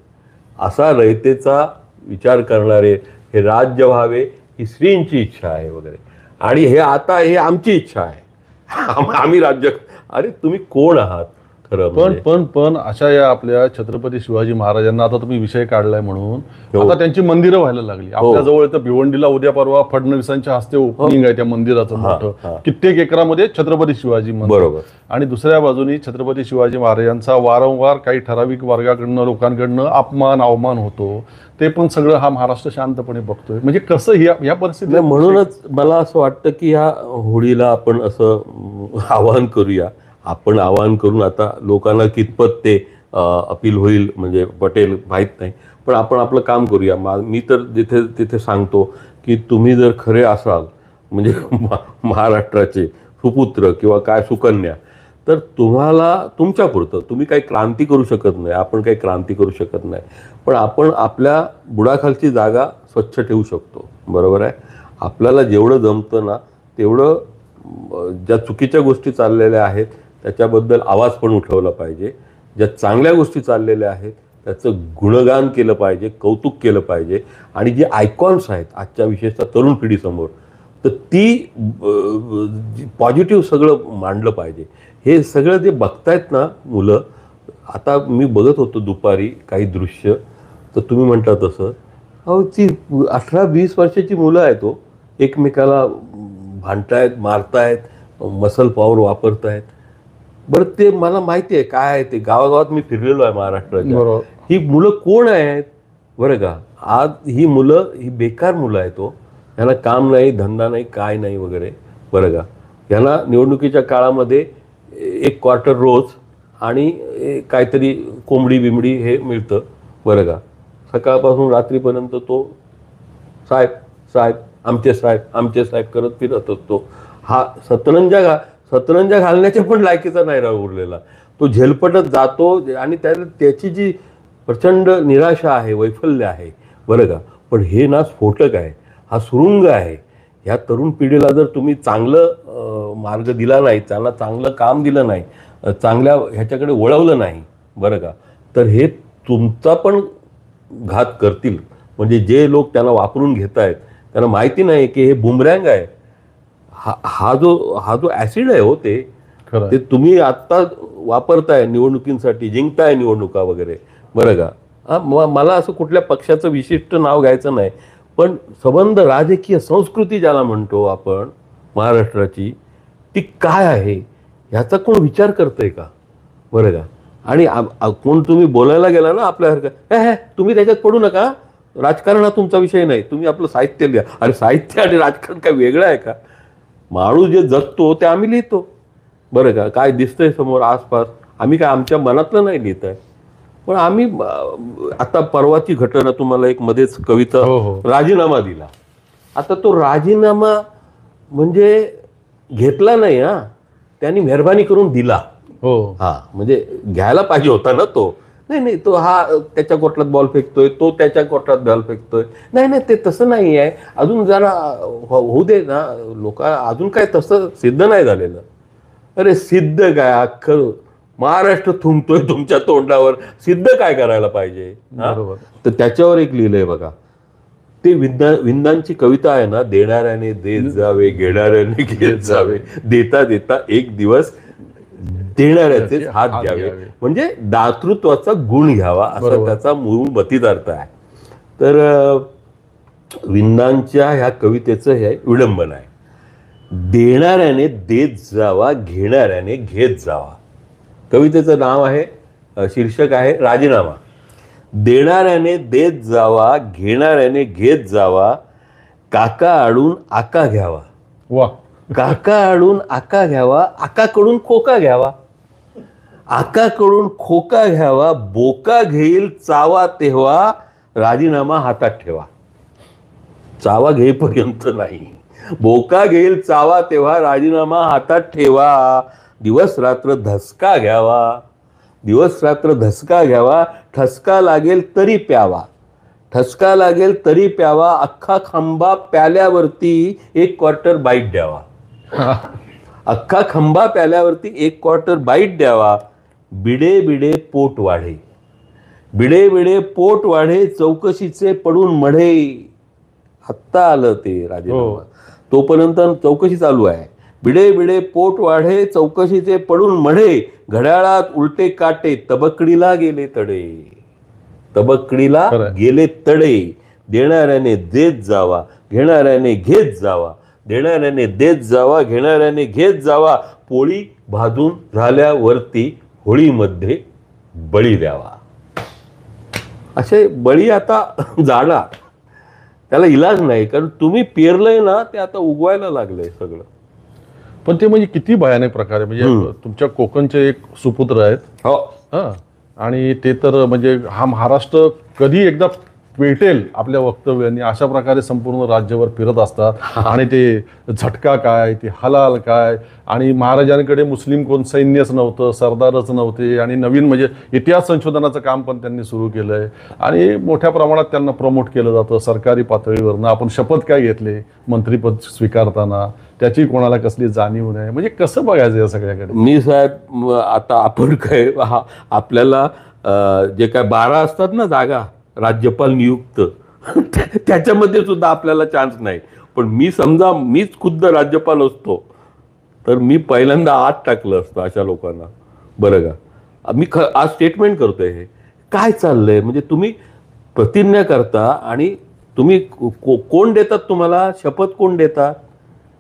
[SPEAKER 1] असा रयतेचा विचार करणारे, हे राज्य व्हावे ही श्रींची इच्छा आहे वगैरे. आणि हे आता हे आमची इच्छा आहे, आम्ही राज्य. अरे तुम्ही कोण आहात खरं.
[SPEAKER 2] पण अशा या आपल्या छत्रपती शिवाजी महाराजांना, आता तुम्ही विषय काढलाय म्हणून आता त्यांची मंदिरं व्हायला लागली आपल्या जवळ. तर भिवंडीला उद्या परवा फडणवीसांच्या हस्ते ओपनिंग आहे त्या मंदिराचं मोठं, कित्येक एकरामध्ये छत्रपती शिवाजी मंदिर, बरोबर. आणि दुसऱ्या बाजूनी छत्रपती शिवाजी महाराजांचा वारंवार काही ठराविक वर्गाकडनं, लोकांकडनं अवमान होतो. ते पण सगळं हा महाराष्ट्र शांतपणे बघतोय. म्हणजे कसं या परिस्थितीत.
[SPEAKER 1] म्हणूनच मला असं वाटतं की ह्या होळीला आपण असं आवाहन करूया. आपण आवाहन करून आता लोकांना कितपत ते अपील होईल म्हणजे पटेल माहीत नाही, पण आपण आपलं काम करूया. मी तर जिथे तिथे सांगतो की तुम्ही जर खरे असाल म्हणजे महाराष्ट्राचे सुपुत्र किंवा काय सुकन्या, तर तुम्हाला तुमच्यापुरतं तुम्ही काही क्रांती करू शकत नाही, आपण काही क्रांती करू शकत नाही, पण आपण आपल्या बुडाखालची जागा स्वच्छ ठेवू शकतो, बरोबर आहे. आपल्याला जेवढं जमतं ना तेवढं ज्या चुकीच्या गोष्टी चाललेल्या आहेत त्याच्याबद्दल आवाज पण उठवला पाहिजे. ज्या चांगल्या गोष्टी चाललेल्या आहेत त्याचं गुणगान केलं पाहिजे, कौतुक केलं पाहिजे. आणि जे आयकॉन्स आहेत आजच्या विशेषतः तरुण पिढीसमोर, तर ती पॉझिटिव्ह सगळं मांडलं पाहिजे. हे सगळं जे बघतायत ना मुलं, आता मी बघत होतो दुपारी काही दृश्य, तर तुम्ही म्हणता तसं अहो ती 18-20 वर्षाची मुलं आहेत तो एकमेकाला भांडतायत, मारतायत, मसल पॉवर वापरतायत. बरं ते मला माहिती आहे काय आहे ते, गावागावात मी फिरलेलो आहे महाराष्ट्राच्या. ही मुलं कोण आहेत बरं का? आज ही मुलं ही बेकार मुलं आहेत तो, यांना काम नाही, धंदा नाही, काय नाही वगैरे बरं का. यांना निवडणुकीच्या काळामध्ये 1 क्वार्टर रोज आणि काहीतरी कोंबडी बिंबडी हे मिळतं बरं का. सकाळपासून रात्रीपर्यंत तो साहेब साहेब आमचे साहेब करत फिरत असतो. हा सतरंजा घालण्याच्या पण लायकीचा नाही उरलेला. तो झेलपटत जातो आणि त्याची जी प्रचंड निराशा आहे, वैफल्य आहे बरं का. पण हे ना स्फोटक आहे, हा सुरुंग आहे. ह्या तरुण पिढीला जर तुम्ही चांगलं मार्ग दिला नाही, त्यांना चांगलं काम दिलं नाही, चांगल्या ह्याच्याकडे वळवलं नाही बरं का, तर हे तुमचा पण घात करतील. म्हणजे जे लोक त्यांना वापरून घेत आहेत त्यांना माहिती नाही की हे बुमरँग आहे. हा जो ऍसिड आहे हो ते तुम्ही आत्ता वापरताय निवडणुकींसाठी, जिंकताय निवडणुका वगैरे बरं का. मला असं कुठल्या पक्षाचं विशिष्ट नाव घ्यायचं नाही, पण संबंध राजकीय संस्कृती ज्याला म्हणतो आपण महाराष्ट्राची, ती काय आहे ह्याचा कोण विचार करतंय का बरं का. आणि कोण तुम्ही बोलायला गेला ना आपल्यासारखं, तुम्ही त्याच्यात पडू नका, राजकारण हा तुमचा विषय नाही, तुम्ही आपलं साहित्य लिहा. अरे साहित्य आणि राजकारण काय वेगळं आहे का? माणूस जे जगतो ते आम्ही लिहितो बरं का. काय दिसतंय समोर आसपास आम्ही काय आमच्या मनातलं नाही लिहित आहे. पण आम्ही आता परवाची घटना तुम्हाला एक मध्येच कविता, राजीनामा दिला. आता तो राजीनामा म्हणजे घेतला नाही, त्यांनी मेहरबानी करून दिला. म्हणजे घ्यायला पाहिजे होता ना तो. नाही तो हा त्याच्या कोर्टात बॉल फेकतोय, तो त्याच्या कोर्टात बॉल फेकतोय. नाही ते तसं नाही आहे. अजून जरा होऊ दे ना, लोक अजून काय तसं सिद्ध नाही झालेलं. अरे सिद्ध काय, अख्खं महाराष्ट्र थुंकतोय तुमच्या तोंडावर, सिद्ध काय करायला पाहिजे. तर त्याच्यावर एक लिहिलंय बघा, ते विंदांची कविता आहे ना, देणाऱ्याने देत जावे, घेणाऱ्याने घेत जावे, देता देता एक दिवस देणाऱ्याचे हात घ्यावे. म्हणजे दातृत्वाचा गुण घ्यावा असा त्याचा मूळ मतितार्थ आहे. तर विंदांच्या ह्या कवितेचं हे विडंबन आहे. देणाऱ्याने देत जावा, घेणाऱ्याने घेत जावा. कवितेचं नाव आहे, शीर्षक आहे राजीनामा. देणाऱ्याने देत जावा, घेणाऱ्याने घेत जावा, काका आडून आका घ्यावा.
[SPEAKER 2] वा.
[SPEAKER 1] काका आडून आका घ्यावा, आकाकडून खोका घ्यावा, आकाकडून खोका घ्यावा, बोका घेईल चावा तेव्हा राजीनामा हातात ठेवा. चावा घेईपर्यंत नाही, बोका घेईल चावा तेव्हा राजीनामा हातात ठेवा. दिवस रात्र धसका घ्यावा, दिवस रात्र धसका घ्यावा, ठसका लागेल तरी प्यावा, ठसका लागेल तरी प्यावा, अख्खा खांबा प्याल्यावरती 1 क्वार्टर बाईट द्यावा. अख्खा खंबा प्याल्यावरती 1 क्वार्टर बाईट द्यावा. बिडे बिडे पोट वाढे, बिडे बिडे पोट वाढे, चौकशीचे पडून मढे. आत्ता आलं ते राजीनामा, तोपर्यंत चौकशी चालू आहे. बिडे बिडे पोट वाढे, चौकशीचे पडून मढे, घड्याळात उलटे काटे, तबकडीला गेले तडे, तबकडीला गेले तडे. देणाऱ्याने देत जावा, घेणाऱ्याने घेत जावा, देणाऱ्याने देत जावा, घेणाऱ्याने घेत जावा. पोळी भाजून झाल्यावरती होळीमध्ये बळी द्यावा. असे बळी आता जाणार, त्याला इलाज नाही, कारण तुम्ही पेरलंय ना ते आता उगवायला लागलंय सगळं.
[SPEAKER 2] पण ते म्हणजे किती भयानक प्रकारे, म्हणजे तुमच्या कोकणचे एक सुपुत्र आहेत.
[SPEAKER 1] हो.
[SPEAKER 2] आणि ते तर म्हणजे हा महाराष्ट्र कधी एकदा पेटेल आपल्या वक्तव्यांनी अशा प्रकारे संपूर्ण राज्यभर फिरत असतात आणि ते झटका काय, ते हलाल काय, आणि महाराजांकडे मुस्लिम कोण सैन्यच नव्हतं, सरदारच नव्हते, आणि नवीन म्हणजे इतिहास संशोधनाचं काम पण त्यांनी सुरू केलंय आणि मोठ्या प्रमाणात त्यांना प्रमोट केलं जातं सरकारी पातळीवरनं. आपण शपथ काय घेतले मंत्रीपद स्वीकारताना, त्याची कोणाला कसली जाणीव नाही. म्हणजे कसं बघायचं या सगळ्याकडे?
[SPEAKER 1] मी साहेब आता आपण काय आपल्याला जे काय 12 असतात ना जागा राज्यपाल नियुक्त त्याच्यामध्ये सुद्धा आपल्याला चान्स नाही. पण मी समजा मीच खुद्द राज्यपाल असतो तर मी पहिल्यांदा आत टाकलं असतं अशा लोकांना. बरं का, मी आज स्टेटमेंट करतोय. हे काय चाललंय? म्हणजे तुम्ही प्रतिज्ञा करता आणि तुम्ही कोण देतात तुम्हाला शपथ? कोण देतात?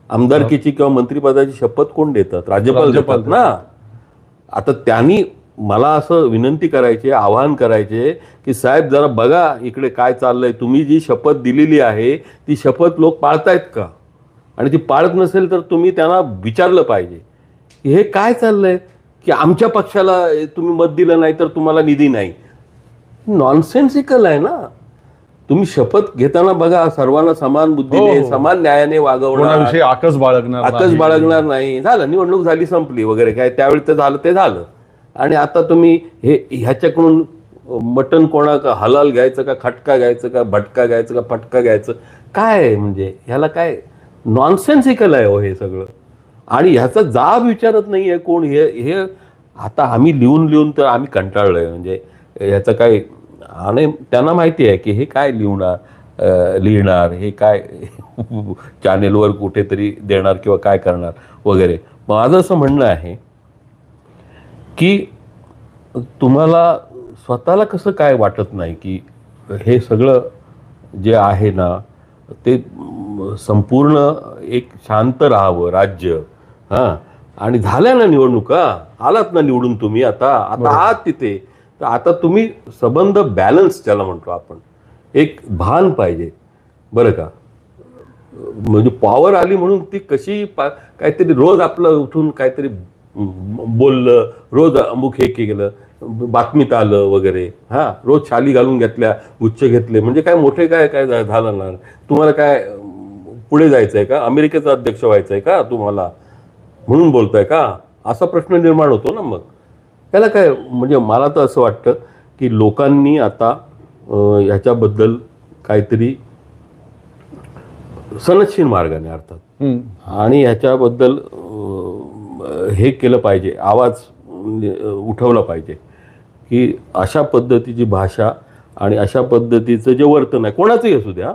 [SPEAKER 1] आमदारकीची किंवा मंत्रिपदाची शपथ कोण देतात? राज्यपाल देतात ना. आता त्यांनी मला असं विनंती करायची, आवाहन करायचे की साहेब जरा बघा इकडे काय चाललंय, तुम्ही जी शपथ दिलेली आहे ती शपथ लोक पाळतायत का? आणि ती पाळत नसेल तर तुम्ही त्यांना विचारलं पाहिजे की हे काय चाललंय, की आमच्या पक्षाला तुम्ही मत दिलं नाही तर तुम्हाला निधी नाही. नॉनसेन्सिकल आहे ना. तुम्ही शपथ घेताना बघा सर्वांना समान बुद्धीने समान न्यायाने वागवणार,
[SPEAKER 2] आकस
[SPEAKER 1] बाळगणार नाही. झालं, निवडणूक झाली, संपली वगैरे काय, त्यावेळी ते झालं. आणि आता तुम्ही ह्याच्याकडून मटण कोणा हलाल घ्यायचं का, खटका घ्यायचं का, भटका घ्यायचं का, फटका घ्यायचं, काय म्हणजे ह्याला काय नॉनसेन्सिकल आहे हो हे सगळं. आणि ह्याचा जाब विचारत नाहीये कोण. हे आता आम्ही लिहून तर आम्ही कंटाळलोय. म्हणजे ह्याचं काय, आणि त्यांना माहिती आहे की हे काय लिहिणार, हे काय चॅनेलवर कुठेतरी देणार किंवा काय करणार वगैरे. माझं असं म्हणणं आहे की तुम्हाला स्वतःला कसं काय वाटत नाही की हे सगळं जे आहे ना ते संपूर्ण एक शांत राहावं राज्य. हां, आणि झाल्या ना निवडणुका, आलात ना निवडून तुम्ही, आता आहात तिथे, तर आता तुम्ही संबंध बॅलन्स ज्याला म्हणतो आपण, एक भान पाहिजे. बरं का, म्हणजे पॉवर आली म्हणून ती कशी काहीतरी रोज आपलं उठून काहीतरी बोललं, रोज अमुक हे केलं, बातमीत आलं वगैरे, हां, रोज शाली घालून घेतल्या, गुच्छ घेतले, म्हणजे काय मोठे काय झालं ना. तुम्हाला काय पुढे जायचंय का? अमेरिकेचा अध्यक्ष व्हायचंय का तुम्हाला म्हणून बोलताय का? असा प्रश्न निर्माण होतो ना. मग त्याला काय, म्हणजे मला तर असं वाटतं की लोकांनी आता ह्याच्याबद्दल काहीतरी सनदशीर मार्गाने अर्थात आणि ह्याच्याबद्दल हे केलं पाहिजे, आवाज उठवला पाहिजे की अशा पद्धतीची भाषा आणि अशा पद्धतीचं जे वर्तन आहे कोणाचंही असू द्या,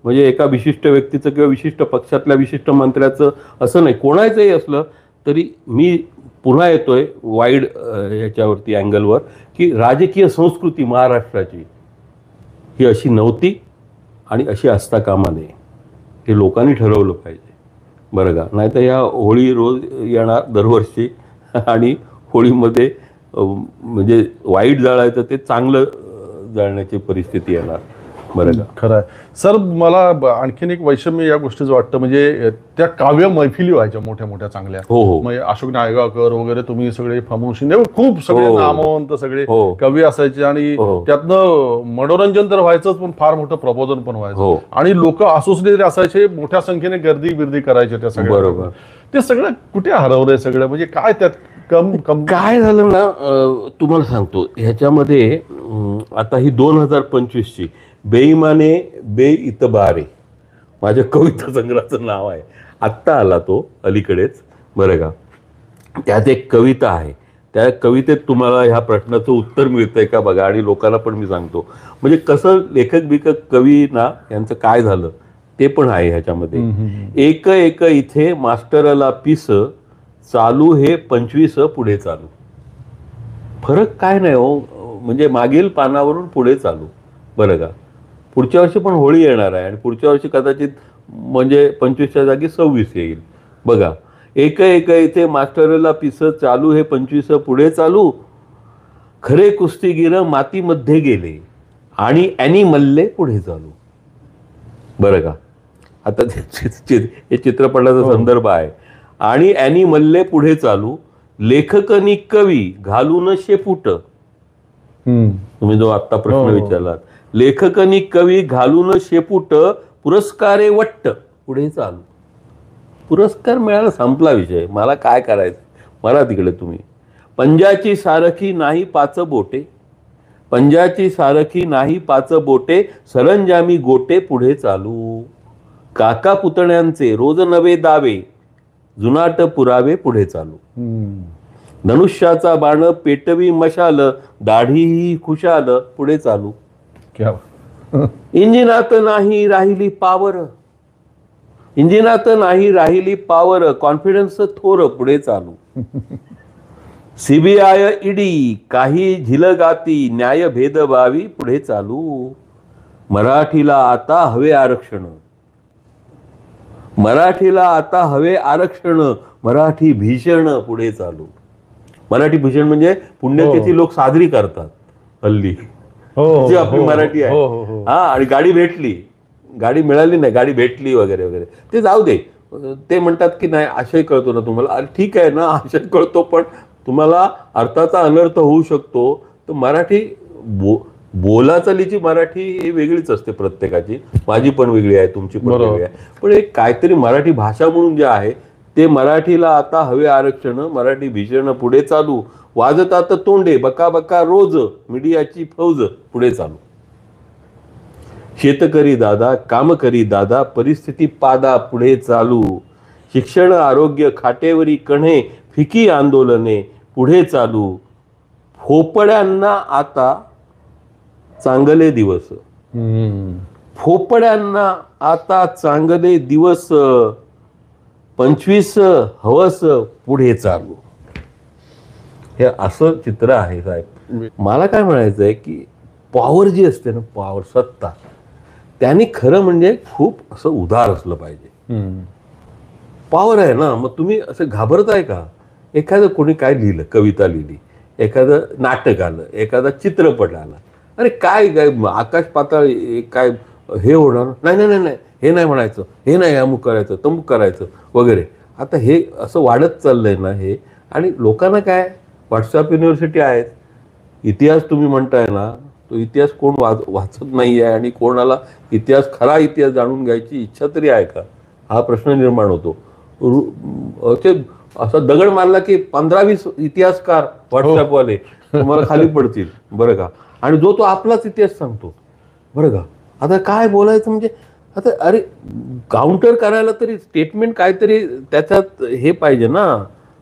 [SPEAKER 1] म्हणजे एका विशिष्ट व्यक्तीचं किंवा विशिष्ट पक्षातल्या विशिष्ट मंत्र्याचं असं नाही, कोणाचंही असलं तरी मी पुन्हा येतोय वाईड ह्याच्यावरती अँगलवर की राजकीय संस्कृती महाराष्ट्राची ही अशी नव्हती आणि अशी असता कामा नये. हे लोकांनी ठरवलं पाहिजे. बरं का, नाही तर ह्या होळी रोज येणार दरवर्षी आणि होळीमध्ये म्हणजे वाईट जळायचं ते चांगलं जळण्याची परिस्थिती येणार. बरं का,
[SPEAKER 2] खरं आहे सर. मला आणखीन एक वैषम्य या गोष्टीचं वाटतं, म्हणजे त्या काव्य मैफिली व्हायच्या मोठ्या मोठ्या चांगल्या. म्हणजे अशोक नायगावकर वगैरे, तुम्ही सगळे फमू शिंदे, खूप सगळे नामवंत सगळे कवी असायचे आणि त्यातनं मनोरंजन तर व्हायचंच, पण फार मोठं प्रबोधन पण व्हायचं आणि लोक असोसिएटेड असायचे, मोठ्या संख्येने गर्दी बिर्दी करायचे त्या सगळ्या.
[SPEAKER 1] बरोबर.
[SPEAKER 2] ते सगळं कुठे हरवलंय सगळं? म्हणजे काय त्यात
[SPEAKER 1] काय झालं ना, तुम्हाला सांगतो ह्याच्यामध्ये आता ही 2025ची बेईमाने बेइतबारे माझ्या कविता संग्रहाचं नाव आहे. आत्ता आला तो अलीकडेच. बरं का, त्यात एक कविता आहे. त्या कवितेत तुम्हाला ह्या प्रश्नाचं उत्तर मिळतंय का बघा, आणि लोकांना पण मी सांगतो म्हणजे कसं लेखक बिकक कवी ना यांचं काय झालं ते पण आहे ह्याच्यामध्ये. एक एक इथे मास्टरला पिस, चालू हे 25 पुढे चालू. फरक काय नाही हो, म्हणजे मागील पानावरून पुढे चालू. बरं का, पुढच्या वर्षी पण होळी येणार आहे आणि पुढच्या वर्षी कदाचित म्हणजे 25च्या जागी 26 येईल. बघा, एक एक इथे मास्टरला पिस, चालू हे 25 पुढे चालू, खरे कुस्तीगीर मातीमध्ये गेले आणि ॲनी मल्ले पुढे चालू. बरं का, आता हे चित्रपटाचा संदर्भ आहे. आणि ॲनी मल्ले पुढे चालू, लेखक आणि कवी घालून शेपूट. तुम्ही जो आत्ता प्रश्न विचारलात, लेखकनी कवी घालून शेपूट पुरस्कारे वट्ट पुढे चालू. पुरस्कार मिळाला, संपला विषय. मला काय करायचं, मला तिकडे तुम्ही. पंजाची सारखी नाही पाच बोटे, पंजाची सारखी नाही पाच बोटे, सरंजामी गोटे पुढे चालू. काका पुतण्यांचे रोज नवे दावे, जुनाट पुरावे पुढे चालू. धनुष्याचा बाण पेटवी मशाल, दाढी खुशाल पुढे चालू.
[SPEAKER 2] क्या
[SPEAKER 1] इंजिनात नाही राहिली पावर, इंजिनात नाही राहिली पावर, कॉन्फिडन्स थोर पुढे चालू. सीबीआय ईडी काही झिलगाती, न्याय भेदभावी पुढे चालू. मराठीला आता हवे आरक्षण, मराठीला आता हवे आरक्षण, मराठी भीषण पुढे चालू. मराठी भीषण म्हणजे पुण्यतिथी लोक साजरी करतात हल्ली, जी आपली मराठी आहे. हा, आणि गाडी भेटली, गाडी मिळाली नाही, गाडी भेटली वगैरे वगैरे, ते जाऊ दे. ते म्हणतात की नाही आशय कळतो ना तुम्हाला. अरे ठीक आहे ना, आशय कळतो, पण तुम्हाला अर्थाचा अनर्थ होऊ शकतो. तर मराठी बोलाचालीची मराठी ही वेगळीच असते प्रत्येकाची. माझी पण वेगळी आहे, तुमची पण वेगळी आहे. पण एक काहीतरी मराठी भाषा म्हणून जे आहे ते, मराठीला आता हवे आरक्षण, मराठी भीषण पुढे चालू. वाजतात तोंडे बका बका रोज, मीडियाची फौज पुढे चालू. शेतकरी दादा, काम करी दादा, परिस्थिती पादा पुढे चालू. शिक्षण आरोग्य खाटेवरी कण्हे, फिकी आंदोलने पुढे चालू. फोपड्यांना आता चांगले दिवस, फोपड्यांना आता चांगले दिवस, 25 हवस पुढे चालू. हे असं चित्र आहे साहेब. मला काय म्हणायचं आहे की पॉवर जी असते ना, पॉवर, सत्ता, त्यांनी खरं म्हणजे खूप असं उदार असलं पाहिजे. पॉवर आहे ना, मग तुम्ही असं घाबरताय का? एखादं कोणी काय लिहिलं, कविता लिहिली, एखादं नाटक आलं, एखादा चित्रपट आला, अरे काय काय आकाश पाताळ काय हे होणार? नाही नाही नाही, हे नाही म्हणायचं, हे नाही अमुक करायचं, तमुक करायचं वगैरे. आता हे असं वाढत चाललंय ना हे. आणि लोकांना काय, व्हॉट्सअप युनिव्हर्सिटी आहेत, इतिहास तुम्ही म्हणताय ना, तो इतिहास कोण वाचत नाही आहे. आणि कोणाला इतिहास, खरा इतिहास जाणून घ्यायची इच्छा तरी आहे का, हा प्रश्न निर्माण होतो. ते असा दगड मारला की 15-20 इतिहासकार व्हॉट्सअपवाले तुम्हाला खाली पडतील, बरं का. आणि जो तो आपलाच इतिहास सांगतो, बरं का. आता काय बोलायचं म्हणजे, आता अरे काउंटर करायला तरी स्टेटमेंट काहीतरी त्याच्यात हे पाहिजे ना,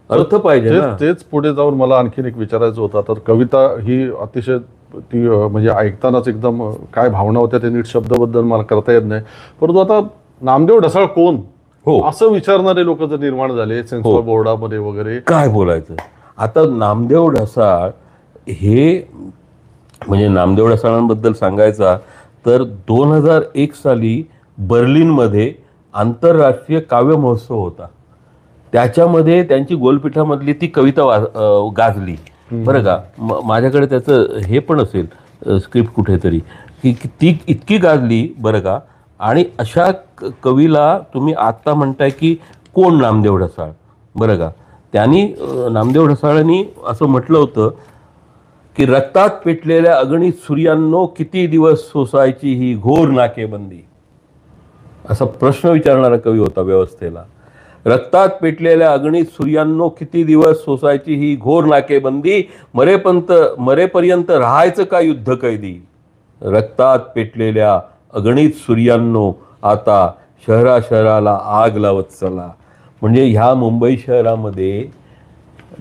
[SPEAKER 1] अर्थ पाहिजे ना.
[SPEAKER 2] तेच पुढे जाऊन मला आणखीन एक विचारायचं होतं. तर कविता ही अतिशय ती म्हणजे ऐकतानाच एकदम काय भावना होत्या ते नीट शब्दाबद्दल मला करता येत नाही. परंतु आता नामदेव ढसाळ कोण,
[SPEAKER 1] हो,
[SPEAKER 2] असं विचारणारे लोक जर निर्माण झाले सेन्सॉर बोर्डामध्ये वगैरे, काय बोलायचं.
[SPEAKER 1] आता नामदेव ढसाळ हे म्हणजे नामदेव ढसाळांबद्दल सांगायचा तर 2001 साली बर्लिनमध्ये आंतरराष्ट्रीय काव्य महोत्सव होता. त्याच्यामध्ये त्यांची गोलपीठामधली ती कविता गाजली, बरं का. माझ्याकडे त्याचं हे पण असेल स्क्रिप्ट कुठेतरी, की ती इतकी गाजली, बरं का. आणि अशा कवीला तुम्ही आत्ता म्हणताय की कोण नामदेव ढसाळ, बरं का. त्यांनी नामदेव ढसाळांनी असं म्हटलं होतं की रक्तात पेटलेल्या अगणित सूर्यांनो किती दिवस सोसायची ही घोर नाकेबंदी, असा प्रश्न विचारणारा कवी होता व्यवस्थेला. रक्तात पेटलेल्या अगणित सूर्यांनो किती दिवस सोसायची ही घोर नाकेबंदी, मरेपर्यंत राहायचं का युद्ध कैदी. रक्तात पेटलेल्या अगणित सूर्यांनो आता शहराला आग लावत चला. म्हणजे ह्या मुंबई शहरामध्ये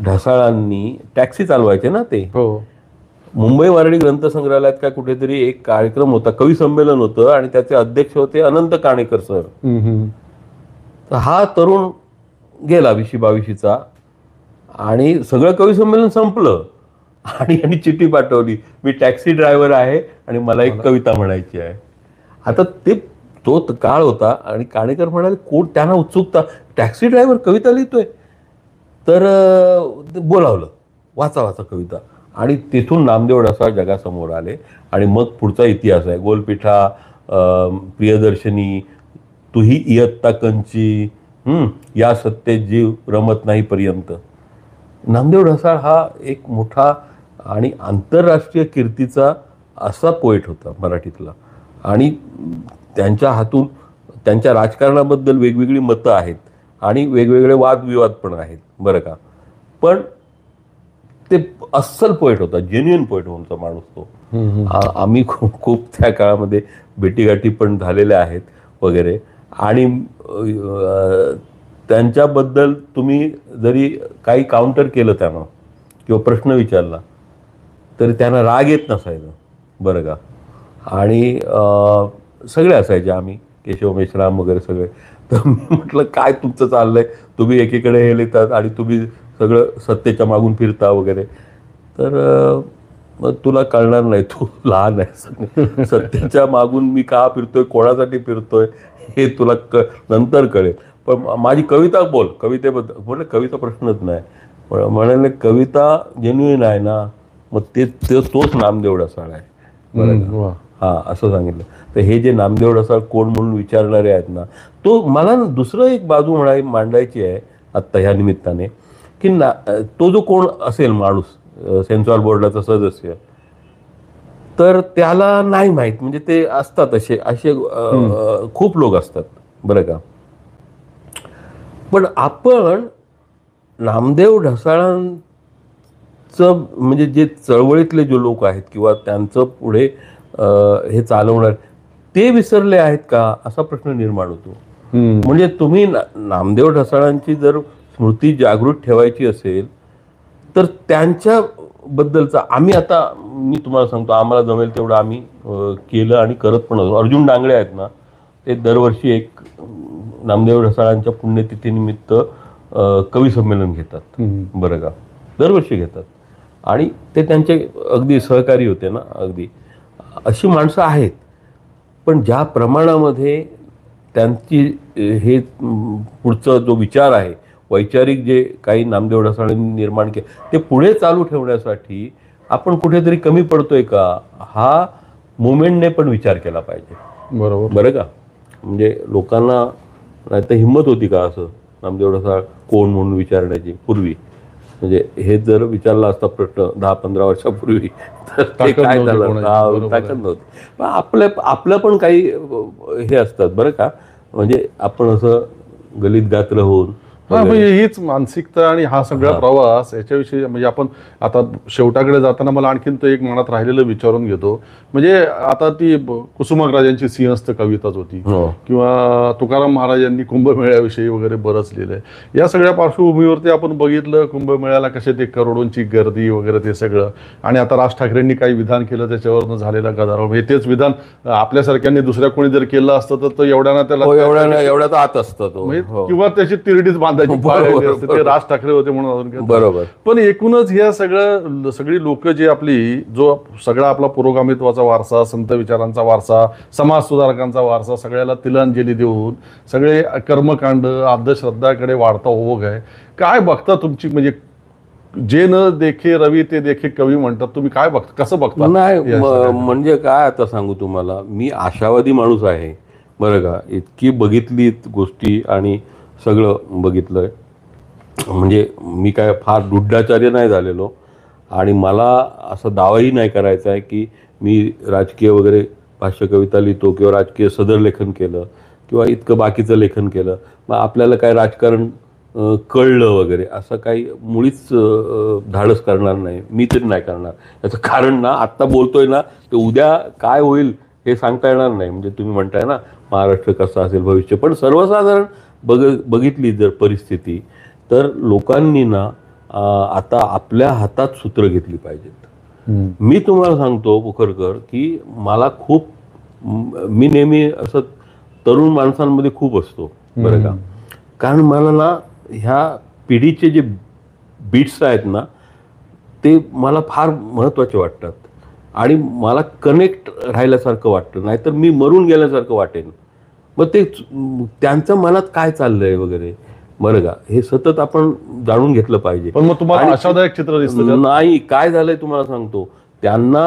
[SPEAKER 1] ढसाळांनी टॅक्सी चालवायचे ना ते. मुंबई मराठी ग्रंथसंग्रहालयात काय कुठेतरी एक कार्यक्रम होता, कवी संमेलन होतं, आणि त्याचे अध्यक्ष होते अनंत काणेकर सर. तर हा तरुण गेला 20-22चा, आणि सगळं कवी संमेलन संपलं. आणि चिठ्ठी पाठवली, मी टॅक्सी ड्रायव्हर आहे आणि मला एक कविता म्हणायची आहे. आता तो काळ होता, आणि काणेकर म्हणाले, कोण, त्यांना उत्सुकता, टॅक्सी ड्रायव्हर कविता लिहितोय. तर बोलावलं, वाचा कविता. आणि तिथून नामदेव ढसाळ जगासमोर आले. आणि मग पुढचा इतिहास आहे. गोलपीठा, प्रियदर्शनी, तुही इयत्ता कंची, या सत्तेत जीव रमत नाही पर्यंत. नामदेव ढसाळ हा एक मोठा आणि आंतरराष्ट्रीय कीर्तीचा असा पोएट होता मराठीतला. आणि त्यांच्या हातून त्यांच्या राजकारणाबद्दल वेगवेगळी मतं आहेत आणि वेगवेगळे वादविवाद पण आहेत बरं का. पण ते अस्सल पोएट होता, जेन्युइन पोएट होता माणूस तो. आम्ही खूप त्या काळामध्ये भेटीगाठी पण झालेल्या आहेत वगैरे. आणि त्यांच्याबद्दल तुम्ही जरी काही काउंटर केलं त्यांना किंवा प्रश्न विचारला तरी त्यांना राग येत नसायचा बरं का. आणि सगळे असायचे, आम्ही केशव मेश्राम वगैरे सगळे. तर मी म्हटलं काय तुमचं चाललंय, तुम्ही एकीकडे हे लिहितात आणि तुम्ही सगळं सत्तेच्या मागून फिरता वगैरे. तर मग तुला कळणार नाही, तू लहान आहे, सत्तेच्या मागून मी का फिरतोय, कोणासाठी फिरतोय हे तुला नंतर कळेल. पण माझी कविता बोल, कवितेबद्दल म्हटलं कविता प्रश्नच नाही. म्हणाले कविता जेन्युइन आहे ना, मग तोच नामदेव ढसाळ आहे बरं का. हां, असं सांगितलं. तर हे जे नामदेव ढसाळ कोण म्हणून विचारणारे आहेत ना, तो मला दुसरं एक बाजू मांडायची आहे आत्ता ह्या निमित्ताने, की तो जो कोण असेल माणूस सेन्सॉर बोर्डाचा सदस्य, तर त्याला नाही माहीत, म्हणजे ते असतात असे खूप लोक असतात बरं का. पण आपण नामदेव ढसाळांचं म्हणजे जे चळवळीतले जे लोक आहेत किंवा त्यांचं पुढे हे चालवणार ते विसरले आहेत का, असा प्रश्न निर्माण होतो. म्हणजे तुम्ही नामदेव ढसाळांची जर स्मृती जागृत ठेवायची असेल तर त्यांच्याबद्दलचा मी तुम्हाला सांगतो, आम्हाला जमेल तेवढं आम्ही केलं आणि करत पण होतो. अर्जुन डांगळे आहेत ना, ते दरवर्षी एक नामदेव ढसाळांच्या पुण्यतिथीनिमित्त कवी संमेलन घेतात बरं का, दरवर्षी घेतात. आणि ते त्यांचे अगदी सहकारी होते ना, अगदी अशी माणसं आहेत. पण ज्या प्रमाणामध्ये त्यांची हे पुढचा जो विचार आहे, वैचारिक जे काही नामदेव ढसाळांनी निर्माण केले, ते पुढे चालू ठेवण्यासाठी आपण कुठेतरी कमी पडतोय का, हा मुवमेंटने पण विचार केला पाहिजे.
[SPEAKER 2] बरोबर
[SPEAKER 1] बरं का. म्हणजे लोकांना नाही तर हिंमत होती का असं नामदेव ढसाळ कोण म्हणून विचारण्याची पूर्वी. म्हणजे हे जर विचारला असता प्रश्न 10-15 वर्षापूर्वी तर ते काय झालं, ताकद नव्हती. पण आपलं पण काही हे असतात बरं का. म्हणजे आपण असं गलित गात्र होऊन
[SPEAKER 2] म्हणजे हीच मानसिकता आणि हा सगळा प्रवास याच्याविषयी म्हणजे आपण आता शेवटाकडे जाताना मला आणखीन तो एक मनात राहिलेलं विचारून घेतो. म्हणजे आता ती कुसुमाग्रजांची सिंहस्थ कविताच होती किंवा तुकाराम महाराजांनी कुंभमेळ्याविषयी वगैरे बरंच लिहिलंय. या सगळ्या पार्श्वभूमीवरती आपण बघितलं कुंभमेळ्याला कसे ते करोडोंची गर्दी वगैरे ते सगळं. आणि आता राज ठाकरेंनी काही विधान केलं त्याच्यावरनं झालेला गदारोळ. म्हणजे तेच विधान आपल्यासारख्यांनी दुसऱ्या कोणी जर केलं असतं तर एवढ्याना त्याला
[SPEAKER 1] एवढ्यात आत असतं तो,
[SPEAKER 2] किंवा त्याची तिरडीच बांधायची ते राज ठाकरे होते म्हणून.
[SPEAKER 1] बरोबर.
[SPEAKER 2] पण एकूणच ह्या सगळी लोक जे आपली जो सगळा आपला पुरोगामित्वाचा वारसा, संत विचारांचा वारसा, समाज सुधारकांचा वारसा, सगळ्याला तिलांजली देऊन सगळे कर्मकांड अंधश्रद्धाकडे वाढता ओघ आहे. काय बघता तुमची, म्हणजे जे न देखे रवी ते देखे कवी म्हणतात, तुम्ही काय बघता, कसं बघता?
[SPEAKER 1] नाही म्हणजे काय आता सांगू तुम्हाला, मी आशावादी माणूस आहे बरं का. इतकी बघितली गोष्टी आणि सगळं बघितलंय. म्हणजे मी काय फार दुड्डाचार्य नाही झालेलो आणि मला असं दावाही नाही करायचा आहे की मी राजकीय वगैरे भाष्य कविता लिहितो किंवा राजकीय सदर लेखन केलं किंवा इतकं बाकीचं लेखन केलं, मग आपल्याला काय राजकारण कळलं वगैरे असं काही मुळीच धाडस करणार नाही, मी तरी नाही करणार. याचं कारण ना, आत्ता बोलतोय ना, ते उद्या काय होईल हे सांगता येणार नाही. म्हणजे तुम्ही म्हणताय ना महाराष्ट्र कसं असेल भविष्य, पण सर्वसाधारण बघितली जर परिस्थिती तर लोकांनी ना आता आपल्या हातात सूत्र घेतली पाहिजेत. मी तुम्हाला सांगतो पोखरकर की मला मी नेहमी असं तरुण माणसांमध्ये खूप असतो बरं का. कारण मला ना ह्या पिढीचे जे बीट्स आहेत ना ते मला फार महत्त्वाचे वाटतात आणि मला कनेक्ट राहिल्यासारखं वाटतं, नाहीतर मी मरून गेल्यासारखं वाटेल. मग ते त्यांचं मनात काय चाललंय वगैरे बरं का, हे सतत आपण जाणून घेतलं पाहिजे.
[SPEAKER 2] पण मग तुम्हाला आशादायक चित्र दिसतं
[SPEAKER 1] नाही. काय झालंय तुम्हाला सांगतो, त्यांना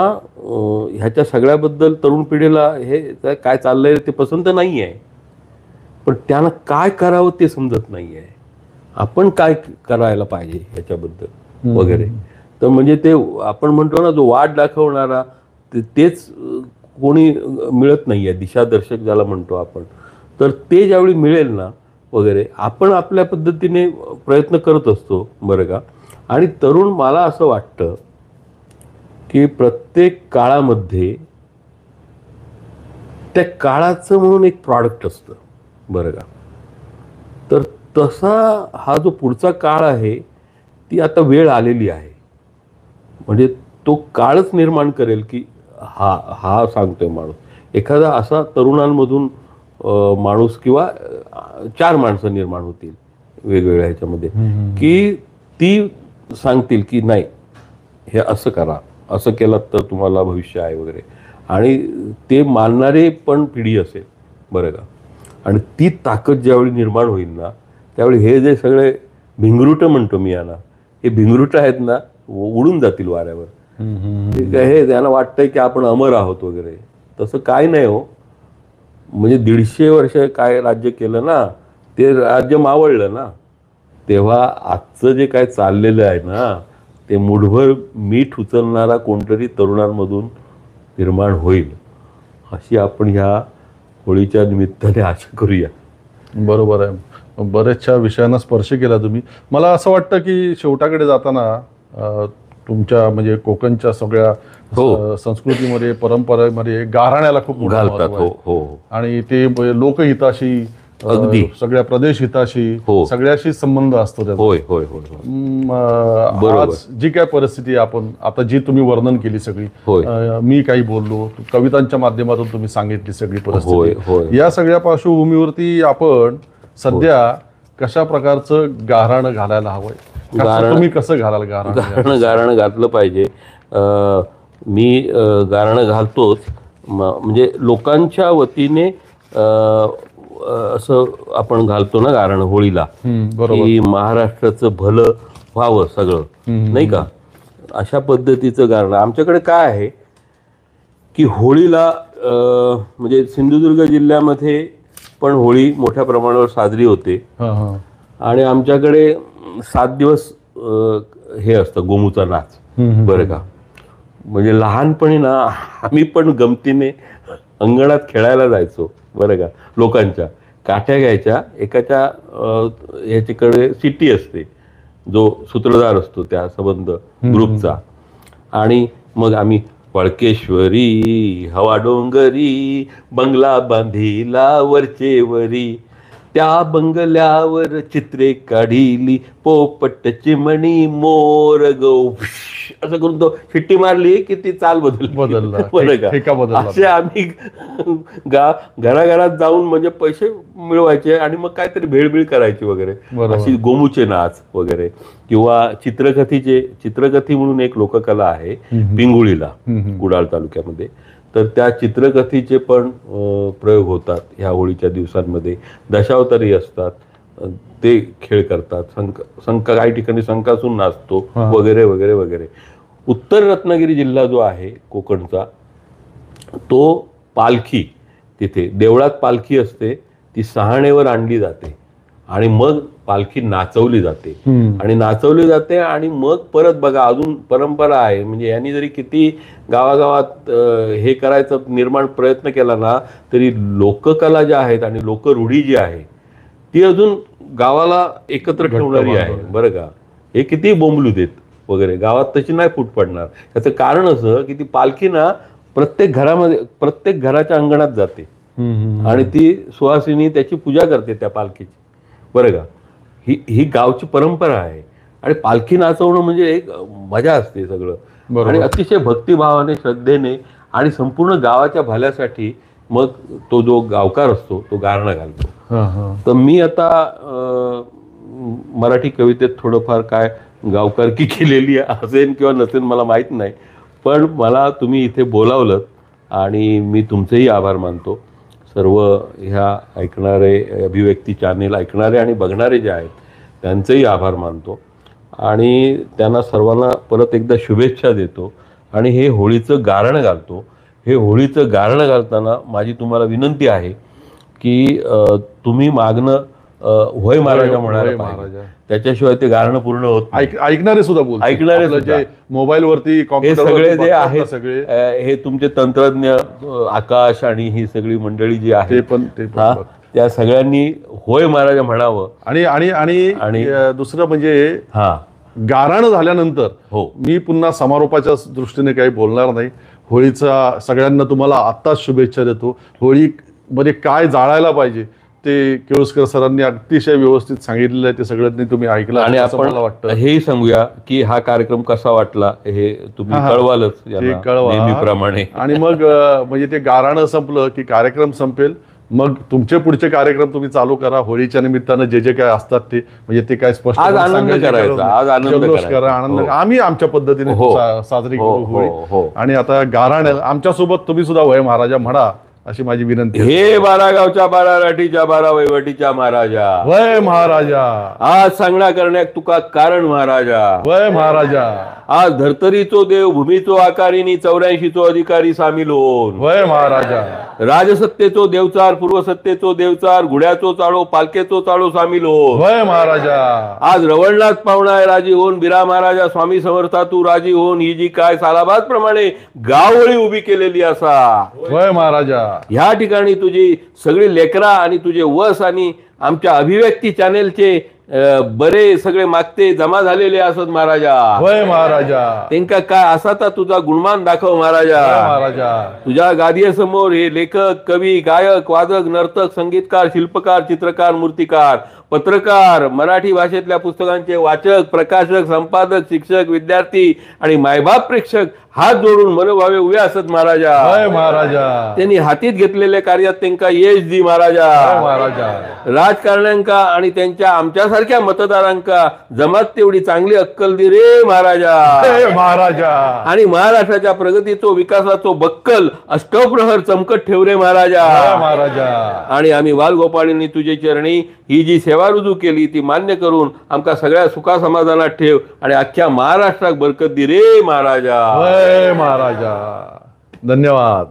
[SPEAKER 1] ह्याच्या सगळ्याबद्दल तरुण पिढीला हे काय चाललंय ते पसंत नाही आहे, पण त्यांना काय करावं ते समजत नाही आहे. आपण काय करायला पाहिजे ह्याच्याबद्दल वगैरे. तर म्हणजे ते आपण म्हणतो ना, जो वाट दाखवणारा तेच कोणी मिळत नाही आहे, दिशादर्शक ज्याला म्हणतो आपण. तर ते ज्यावेळी मिळेल ना वगैरे, आपण आपल्या पद्धतीने प्रयत्न करत असतो बरं का. आणि तरुण, मला असं वाटतं की प्रत्येक काळामध्ये त्या काळाचं म्हणून एक प्रॉडक्ट असतं बरं का. तर तसा हा जो पुढचा काळ आहे, ती आता वेळ आलेली आहे. म्हणजे तो काळच निर्माण करेल की हा हा सांगतोय माणूस, एखादा असा तरुणांमधून माणूस किंवा 4 माणसं निर्माण होतील वेगवेगळ्या ह्याच्यामध्ये, की ती सांगतील की नाही, हे असं करा, असं केलं तर तुम्हाला भविष्य आहे वगैरे. आणि ते मानणारे पण पिढी असेल बरं का. आणि ती ताकद ज्यावेळी निर्माण होईल ना, त्यावेळी हे जे सगळे भिंगरुटं म्हणतो मी यांना, हे भिंगरुटं आहेत ना, उडून जातील वाऱ्यावर. हे त्यांना वाटतंय की आपण अमर आहोत वगैरे. तसं काय नाही हो. म्हणजे 150 वर्ष काय राज्य केलं ना, ते राज्य मावळलं ना. तेव्हा आजचं जे काय चाललेलं आहे ना, ते मुठभर मीठ उचलणारा कोणतरी तरुणांमधून निर्माण होईल, अशी आपण ह्या होळीच्या निमित्ताने आशा करूया.
[SPEAKER 2] बरोबर आहे. बऱ्याचशा विषयांना स्पर्श केला तुम्ही. मला असं वाटतं की शेवटाकडे जाताना तुमच्या म्हणजे कोकणच्या सगळ्या संस्कृतीमध्ये, परंपरेमध्ये गाऱ्हाण्याला खूप मोठं
[SPEAKER 1] घालतात.
[SPEAKER 2] महत्त्व आहे.
[SPEAKER 1] हो.
[SPEAKER 2] आणि ते लोकहिताशी,
[SPEAKER 1] अगदी
[SPEAKER 2] सगळ्या प्रदेश हिताशी, सगळ्याशी संबंध असतो त्याचा.
[SPEAKER 1] होय.
[SPEAKER 2] आज जी काय परिस्थिती आपण आता जी तुम्ही वर्णन केली सगळी, मी काही बोललो, कवितांच्या माध्यमातून तुम्ही सांगितली सगळी परिस्थिती, या सगळ्या पार्श्वभूमीवरती आपण सध्या कशा प्रकारचं गाऱ्हाणं घालायला हवंय, तुम्ही कसं घालाल
[SPEAKER 1] गाऱ्हाणं घातलं पाहिजे. मी गाऱ्हाणं घालतोच, म्हणजे लोकांच्या वतीने असं आपण घालतो ना गाऱ्हाणं होळीला, की महाराष्ट्राचं भलं व्हावं सगळं, नाही का, अशा पद्धतीचं गाऱ्हाणं. आमच्याकडे काय आहे की होळीला म्हणजे सिंधुदुर्ग जिल्ह्यामध्ये पण होळी मोठ्या प्रमाणावर साजरी होते. आणि आमच्याकडे 7 दिवस हे असतं गोमूचा नाच बरं का. म्हणजे लहानपणी ना आम्ही पण गमतीने अंगणात खेळायला जायचो बरं का. लोकांच्या काठ्या घ्यायच्या, एकाच्या ह्याच्याकडे सिटी असते, जो सूत्रधार असतो त्या संबंध ग्रुपचा, आणि मग आम्ही वळकेश्वरी हवा डोंगरी बंगला बांधिला वरचे वरी, त्या बंगल्यावर चित्रे काढिली पोपट चिमणी मोर गो, असं करून तो शिट्टी मारली की ती चाल बदलला बरं का. असे आम्ही घराघरात जाऊन म्हणजे पैसे मिळवायचे आणि मग काहीतरी भेळबीळ करायची वगैरे, अशी गोमूचे नाच वगैरे. किंवा चित्रकथी म्हणून एक लोककला आहे पिंगुळीला, कुडाळ तालुक्यामध्ये. तर त्या चित्रकथीचे पण प्रयोग होतात ह्या होळीच्या दिवसांमध्ये. दशावतारी असतात, ते खेळ करतात. काही ठिकाणी संकासून नाचतो वगैरे वगैरे वगैरे. उत्तर रत्नागिरी जिल्हा जो आहे कोकणचा, तो पालखी, तिथे देवळात पालखी असते, ती सहाणेवर आणली जाते आणि मग पालखी नाचवली जाते. आणि मग परत बघा, अजून परंपरा आहे. म्हणजे यांनी जरी किती गावागावात हे करायचं निर्माण प्रयत्न केला ना, तरी लोककला ज्या आहेत आणि लोकरूढी जी आहे ती अजून गावाला एकत्र ठेवणारी आहे बरं का. हे किती बोंबलू देत वगैरे, गावात तशी नाही फूट पडणार. त्याचं कारण असं की ती पालखी ना प्रत्येक घराच्या अंगणात जाते आणि ती सुहासिनी त्याची पूजा करते त्या पालखीची बरं का. ही गावची परंपरा आहे. आणि पालखी नाचवणं म्हणजे एक मजा असते सगळं, आणि अतिशय भक्तिभावाने, श्रद्धेने आणि संपूर्ण गावाच्या भल्यासाठी मग तो जो गावकार असतो तो गारणं घालतो. तर मी आता मराठी कवितेत थोडंफार काय गावकारकी केलेली असेल किंवा नसेल मला माहीत नाही, पण मला तुम्ही इथे बोलावलं आणि मी तुमचेही आभार मानतो. सर्व ह्या ऐकणारे, अभिव्यक्ती चॅनेल ऐकणारे आणि बघणारे जे आहेत त्यांचेही आभार मानतो आणि त्यांना सर्वांना परत एकदा शुभेच्छा देतो. आणि हे होळीचं गारणं घालतो. हे होळीचं गारणं घालताना माझी तुम्हाला विनंती आहे की तुम्ही मागणं होय महाराजा म्हणायला
[SPEAKER 2] होय
[SPEAKER 1] पाहिजे.
[SPEAKER 2] महाराजा.
[SPEAKER 1] त्याच्याशिवाय ते गाणं पूर्ण होत नाही.
[SPEAKER 2] ऐकणारे सुद्धा बोल
[SPEAKER 1] ऐकणारे
[SPEAKER 2] आपलं
[SPEAKER 1] सुद्धा.
[SPEAKER 2] जे मोबाईलवरती
[SPEAKER 1] हे
[SPEAKER 2] कॉम्प्युटरवरती
[SPEAKER 1] सगळे जे
[SPEAKER 2] बघतात ना
[SPEAKER 1] आहेत
[SPEAKER 2] सगळे
[SPEAKER 1] हे तुमचे तंत्रज्ञ आकाश आणि ही सगळी मंडळी जी
[SPEAKER 2] ते
[SPEAKER 1] आहे
[SPEAKER 2] पण
[SPEAKER 1] त्या सगळ्यांनी होय महाराजा म्हणावं.
[SPEAKER 2] आणि आणि आणि
[SPEAKER 1] आणि-
[SPEAKER 2] दुसरं म्हणजे
[SPEAKER 1] हा
[SPEAKER 2] गाराणं झाल्यानंतर
[SPEAKER 1] हो
[SPEAKER 2] मी पुन्हा समारोपाच्या दृष्टीने काही बोलणार नाही. होळीचा सगळ्यांना तुम्हाला आत्ताच शुभेच्छा देतो. होळी मध्ये काय जाळायला पाहिजे ते केळुसकर सरांनी अतिशय व्यवस्थित सांगितलेलं आहे. ते सगळ्यांनी तुम्ही ऐकलं
[SPEAKER 1] आणि
[SPEAKER 2] असं मला
[SPEAKER 1] आपण
[SPEAKER 2] वाटतं.
[SPEAKER 1] हेही सांगूया की हा कार्यक्रम कसा वाटला हे तुम्ही
[SPEAKER 2] हा.
[SPEAKER 1] कळवालच
[SPEAKER 2] ते
[SPEAKER 1] यांना
[SPEAKER 2] कळवा
[SPEAKER 1] नेहमीप्रमाणे.
[SPEAKER 2] आणि मग म्हणजे ते गाराणं संपलं की कार्यक्रम संपेल. मग तुमचे पुढचे कार्यक्रम तुम्ही चालू करा. होळीच्या निमित्तानं जे जे काय असतात ते म्हणजे ते काय स्पष्ट
[SPEAKER 1] आज आनंद
[SPEAKER 2] सांगायची
[SPEAKER 1] करायचा,
[SPEAKER 2] गरज नाही.
[SPEAKER 1] आज आनंद
[SPEAKER 2] जल्लोष
[SPEAKER 1] करायचा.
[SPEAKER 2] करा, आनंद
[SPEAKER 1] हो.
[SPEAKER 2] आम्ही आमच्या पद्धतीने
[SPEAKER 1] हो.
[SPEAKER 2] साजरी
[SPEAKER 1] हो,
[SPEAKER 2] करू होळी.
[SPEAKER 1] हो, हो.
[SPEAKER 2] आणि आता गाराणं आमच्यासोबत तुम्ही सुद्धा होय महाराजा म्हणा अशी माझी विनंती आहे.
[SPEAKER 1] हे 12 गावच्या 12 राठीच्या 12 वैवटीच्या महाराजा,
[SPEAKER 2] वय महाराजा,
[SPEAKER 1] आज सांगणा करण्याक तुका कारण महाराजा.
[SPEAKER 2] वय महाराजा,
[SPEAKER 1] आज धर्तरीचो देव भूमीचो आकारिनी 84चो अधिकारी सामील होऊन
[SPEAKER 2] वय महाराजा,
[SPEAKER 1] राजसत्तेचो देवचार पूर्वसत्तेचो देवचार घुड्याचो चाळो पालखेचो चाळो सामील होऊन
[SPEAKER 2] वय महाराजा,
[SPEAKER 1] आज रवळनाथ पाहुणाय राजी होऊन बिरा महाराजा स्वामी समर्था तू राजी होऊन ही जी काय सालाबाद प्रमाणे गावळी उभी केलेली असा
[SPEAKER 2] वय महाराजा,
[SPEAKER 1] ह्या ठिकाणी तुझी सगळी लेकरा आणि तुझे वस आणि आमच्या अभिव्यक्ती चॅनेलचे बरे सगळे मागते जमा झालेले असत महाराजा.
[SPEAKER 2] वय महाराजा,
[SPEAKER 1] त्यांका काय असा तर तुझा गुणमान दाखव
[SPEAKER 2] वय
[SPEAKER 1] महाराजा.
[SPEAKER 2] महाराजा,
[SPEAKER 1] तुझ्या गादीसमोर हे लेखक कवी गायक वादक नर्तक संगीतकार शिल्पकार चित्रकार मूर्तिकार पत्रकार मराठी भाषेतल्या पुस्तकांचे वाचक प्रकाशक संपादक शिक्षक विद्यार्थी आणि मायबाप प्रेक्षक हात जोडून मनोभावे उभे असत महाराजा.
[SPEAKER 2] वय महाराजा,
[SPEAKER 1] त्यांनी हातीत घेतलेल्या कार्यात त्यांना यश दी महाराजा.
[SPEAKER 2] वय महाराजा,
[SPEAKER 1] राजकारण्यांका आणि त्यांच्या आमच्यासारख्या मतदारांका जमात तेवढी चांगली अक्कल दे रे महाराजा.
[SPEAKER 2] वय महाराजा,
[SPEAKER 1] आणि महाराष्ट्राच्या प्रगतीचो विकासाचो बक्कल अष्टप्रहर चमकत ठेव रे महाराजा.
[SPEAKER 2] वय महाराजा,
[SPEAKER 1] आणि आम्ही बालगोपाळींनी तुझे चरणी ही जी सेवा रुजू केली ती मान्य करून आमका सगळ्या सुखा समाधानात ठेव आणि अख्ख्या महाराष्ट्रात बरकत दे रे महाराजा.
[SPEAKER 2] वय महाराजा. धन्यवाद.